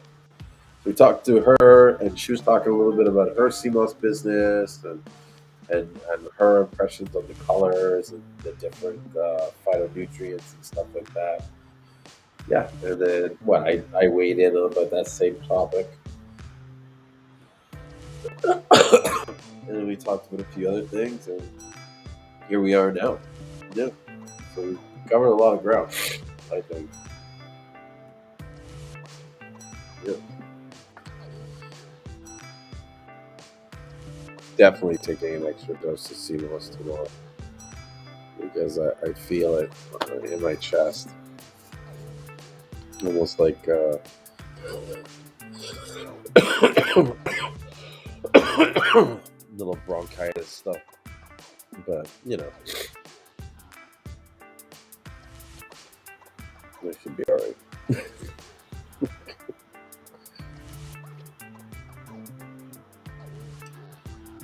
we talked to her, and she was talking a little bit about her Seamoss business and her impressions of the colors and the different phytonutrients and stuff like that. Yeah, and then I weighed in on about that same topic. And then we talked about a few other things, and here we are now. Yeah, so we covered a lot of ground, I think. Yeah. Definitely taking an extra dose of Seamoss tomorrow because I feel it in my chest. Almost like little bronchitis stuff. But, it should be alright.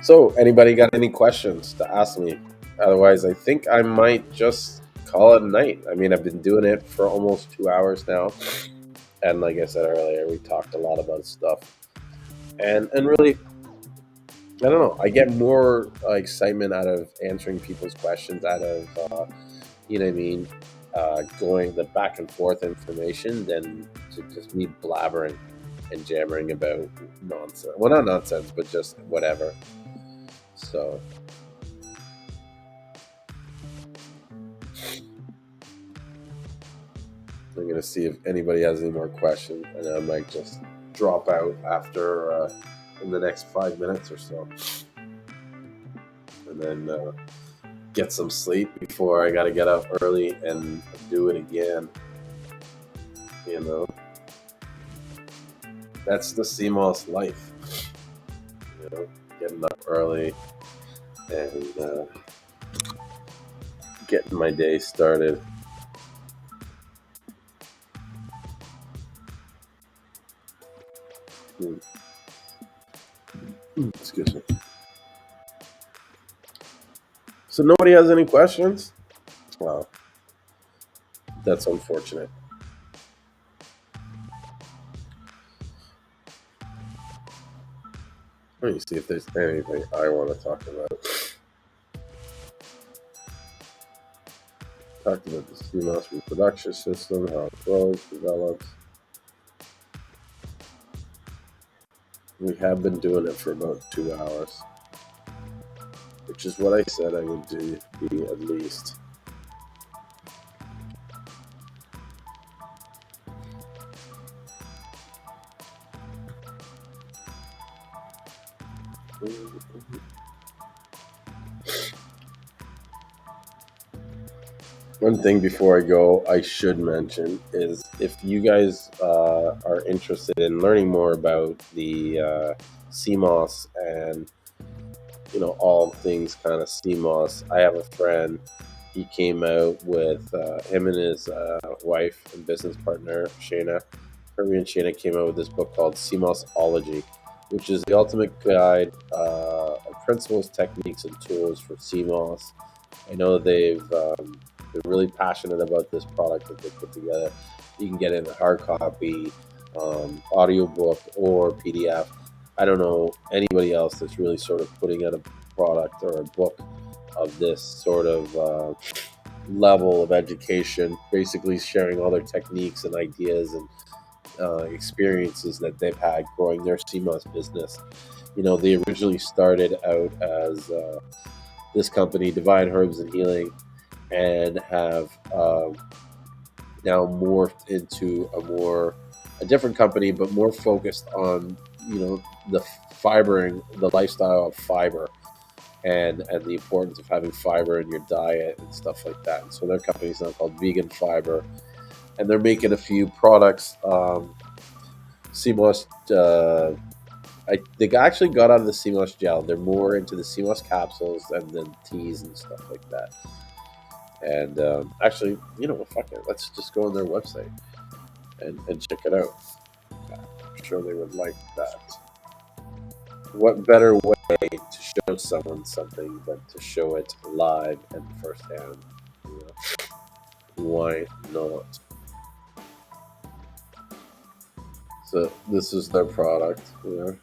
So, anybody got any questions to ask me? Otherwise, I think I might just call it a night. I mean, I've been doing it for almost 2 hours now. And like I said earlier, we talked a lot about stuff. And really, I don't know. I get more excitement out of answering people's questions, out of, going the back and forth information than to just me blabbering and jammering about nonsense. Well, not nonsense, but just whatever. So, I'm going to see if anybody has any more questions, and I might just drop out after in the next 5 minutes or so. and then get some sleep before I got to get up early and do it again. You know, that's the Seamoss life. You know, getting up early and getting my day started. Excuse me. So nobody has any questions? Wow, that's unfortunate. Let me see if there's anything I want to talk about. Talked about the Seamoss reproduction system, how it grows, develops. We have been doing it for about 2 hours, which is what I said I would do, be at least. One thing before I go, I should mention is if you guys are interested in learning more about the Seamoss and all things kind of Seamoss, I have a friend. He came out with him and his wife and business partner Shayna. Herbie and Shayna came out with this book called Seamossology, which is the ultimate guide of principles, techniques, and tools for Seamoss. I know they're really passionate about this product that they put together. You can get it in a hard copy, audiobook, or PDF. I don't know anybody else that's really sort of putting out a product or a book of this sort of level of education, basically sharing all their techniques and ideas and experiences that they've had growing their Seamoss business. They originally started out as this company, Divine Herbs and Healing, and have now morphed into a different company, but more focused on the fibering, the lifestyle of fiber, and the importance of having fiber in your diet and stuff like that. And so their company is now called Vegan Fiber, and they're making a few products. Seamoss. They actually got out of the Seamoss gel. They're more into the Seamoss capsules and then teas and stuff like that. And actually, fuck it. Let's just go on their website and check it out. I'm sure they would like that. What better way to show someone something than to show it live and firsthand? Why not? So this is their product. They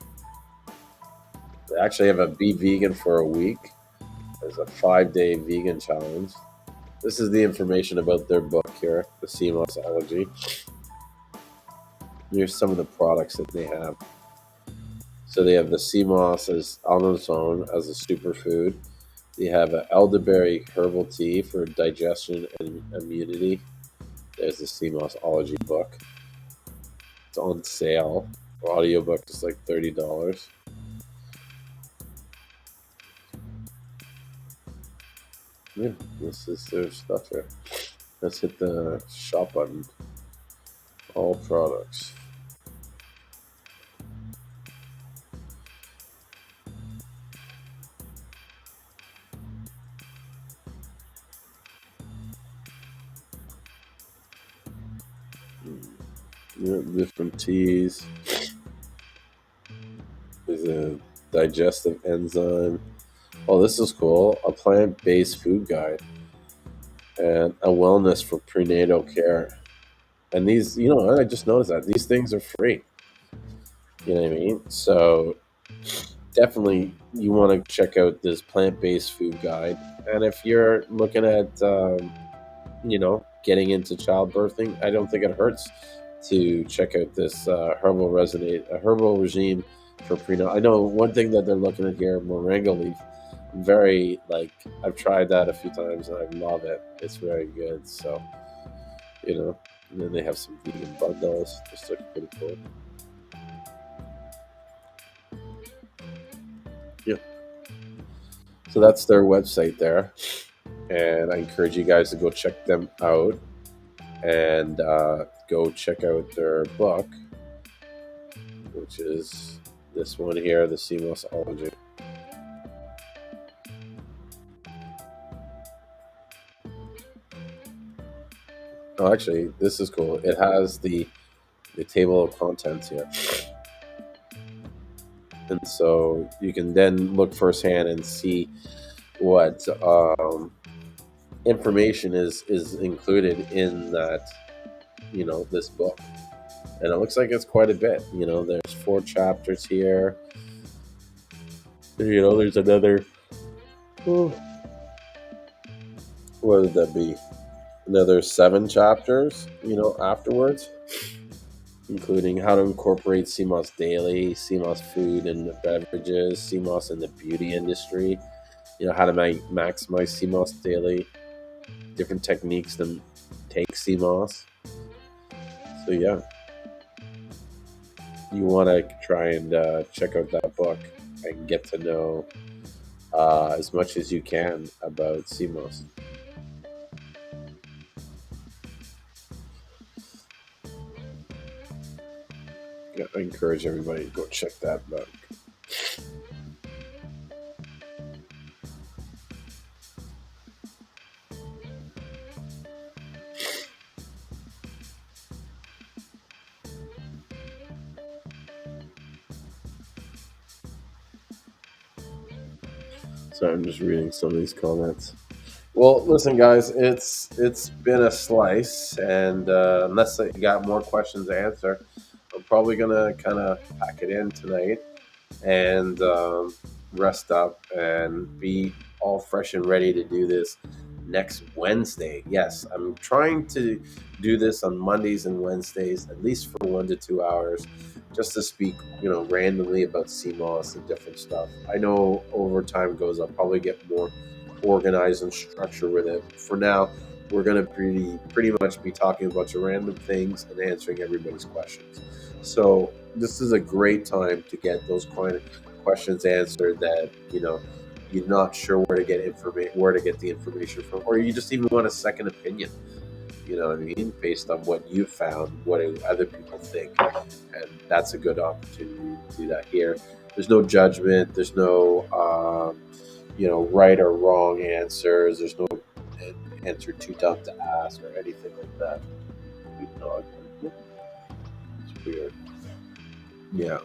actually have a Be Vegan for a Week. There's a 5-day vegan challenge. This is the information about their book here, the Seamossology. Here's some of the products that they have. So they have the Seamoss as on its own as a superfood. They have an elderberry herbal tea for digestion and immunity. There's the Seamossology book. It's on sale. The audiobook is like $30. Yeah, this is their stuff here. Let's hit the shop button. All products. Yeah, different teas. There's a digestive enzyme. Oh, this is cool. A plant-based food guide and a wellness for prenatal care. And these, I just noticed that these things are free. You know what I mean? So definitely you want to check out this plant-based food guide. And if you're looking at, getting into childbirthing, I don't think it hurts to check out this herbal regime for prenatal. I know one thing that they're looking at here, moringa leaf. I've tried that a few times and I love it. It's very good. So, and then they have some vegan bundles. Just look pretty cool. Yeah. So that's their website there, and I encourage you guys to go check them out and go check out their book, which is this one here, the Seamossology. Oh, actually, this is cool. It has the table of contents here, and so you can then look firsthand and see what information is included in that, this book. And it looks like it's quite a bit. There's 4 chapters here. There's another. Oh, what would that be? Another 7 chapters. Afterwards, including how to incorporate Seamoss daily, Seamoss food and beverages, Seamoss in the beauty industry. How to maximize Seamoss daily, different techniques to take Seamoss. So yeah, you want to try and check out that book and get to know as much as you can about Seamoss. Yeah, I encourage everybody to go check that book. So I'm just reading some of these comments. Well, listen, guys, it's been a slice, and unless you got more questions to answer, I'm probably gonna kind of pack it in tonight and rest up and be all fresh and ready to do this next Wednesday. Yes, I'm trying to do this on Mondays and Wednesdays, at least for 1 to 2 hours, just to speak, randomly about Seamoss and different stuff. I know over time goes, I'll probably get more organized and structured with it. For now, we're going to pretty much be talking about your random things and answering everybody's questions. So this is a great time to get those kind of questions answered that you're not sure where to get the information from, or you just even want a second opinion. You know what I mean? Based on what you found, what other people think, and that's a good opportunity to do that here. There's no judgment. There's no right or wrong answers. There's no answer too tough to ask or anything like that. It's weird. Yeah.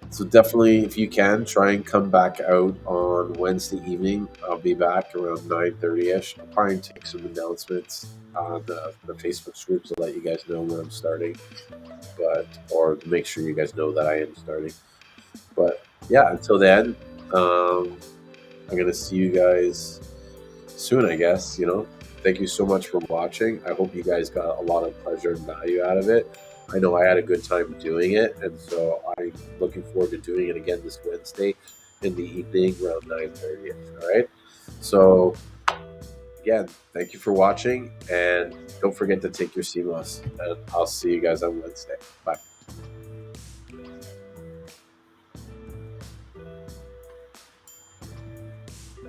So definitely, if you can, try and come back out on Wednesday evening. I'll be back around 9:30ish. I'll probably take some announcements on the Facebook groups to let you guys know when I'm starting, or to make sure you guys know that I am starting. But yeah, until then, I'm gonna see you guys soon, I guess. Thank you so much for watching. I hope you guys got a lot of pleasure and value out of it. I know I had a good time doing it, and so I'm looking forward to doing it again this Wednesday in the evening around 9:30. All right. So again, thank you for watching, and don't forget to take your Seamoss. And I'll see you guys on Wednesday. Bye.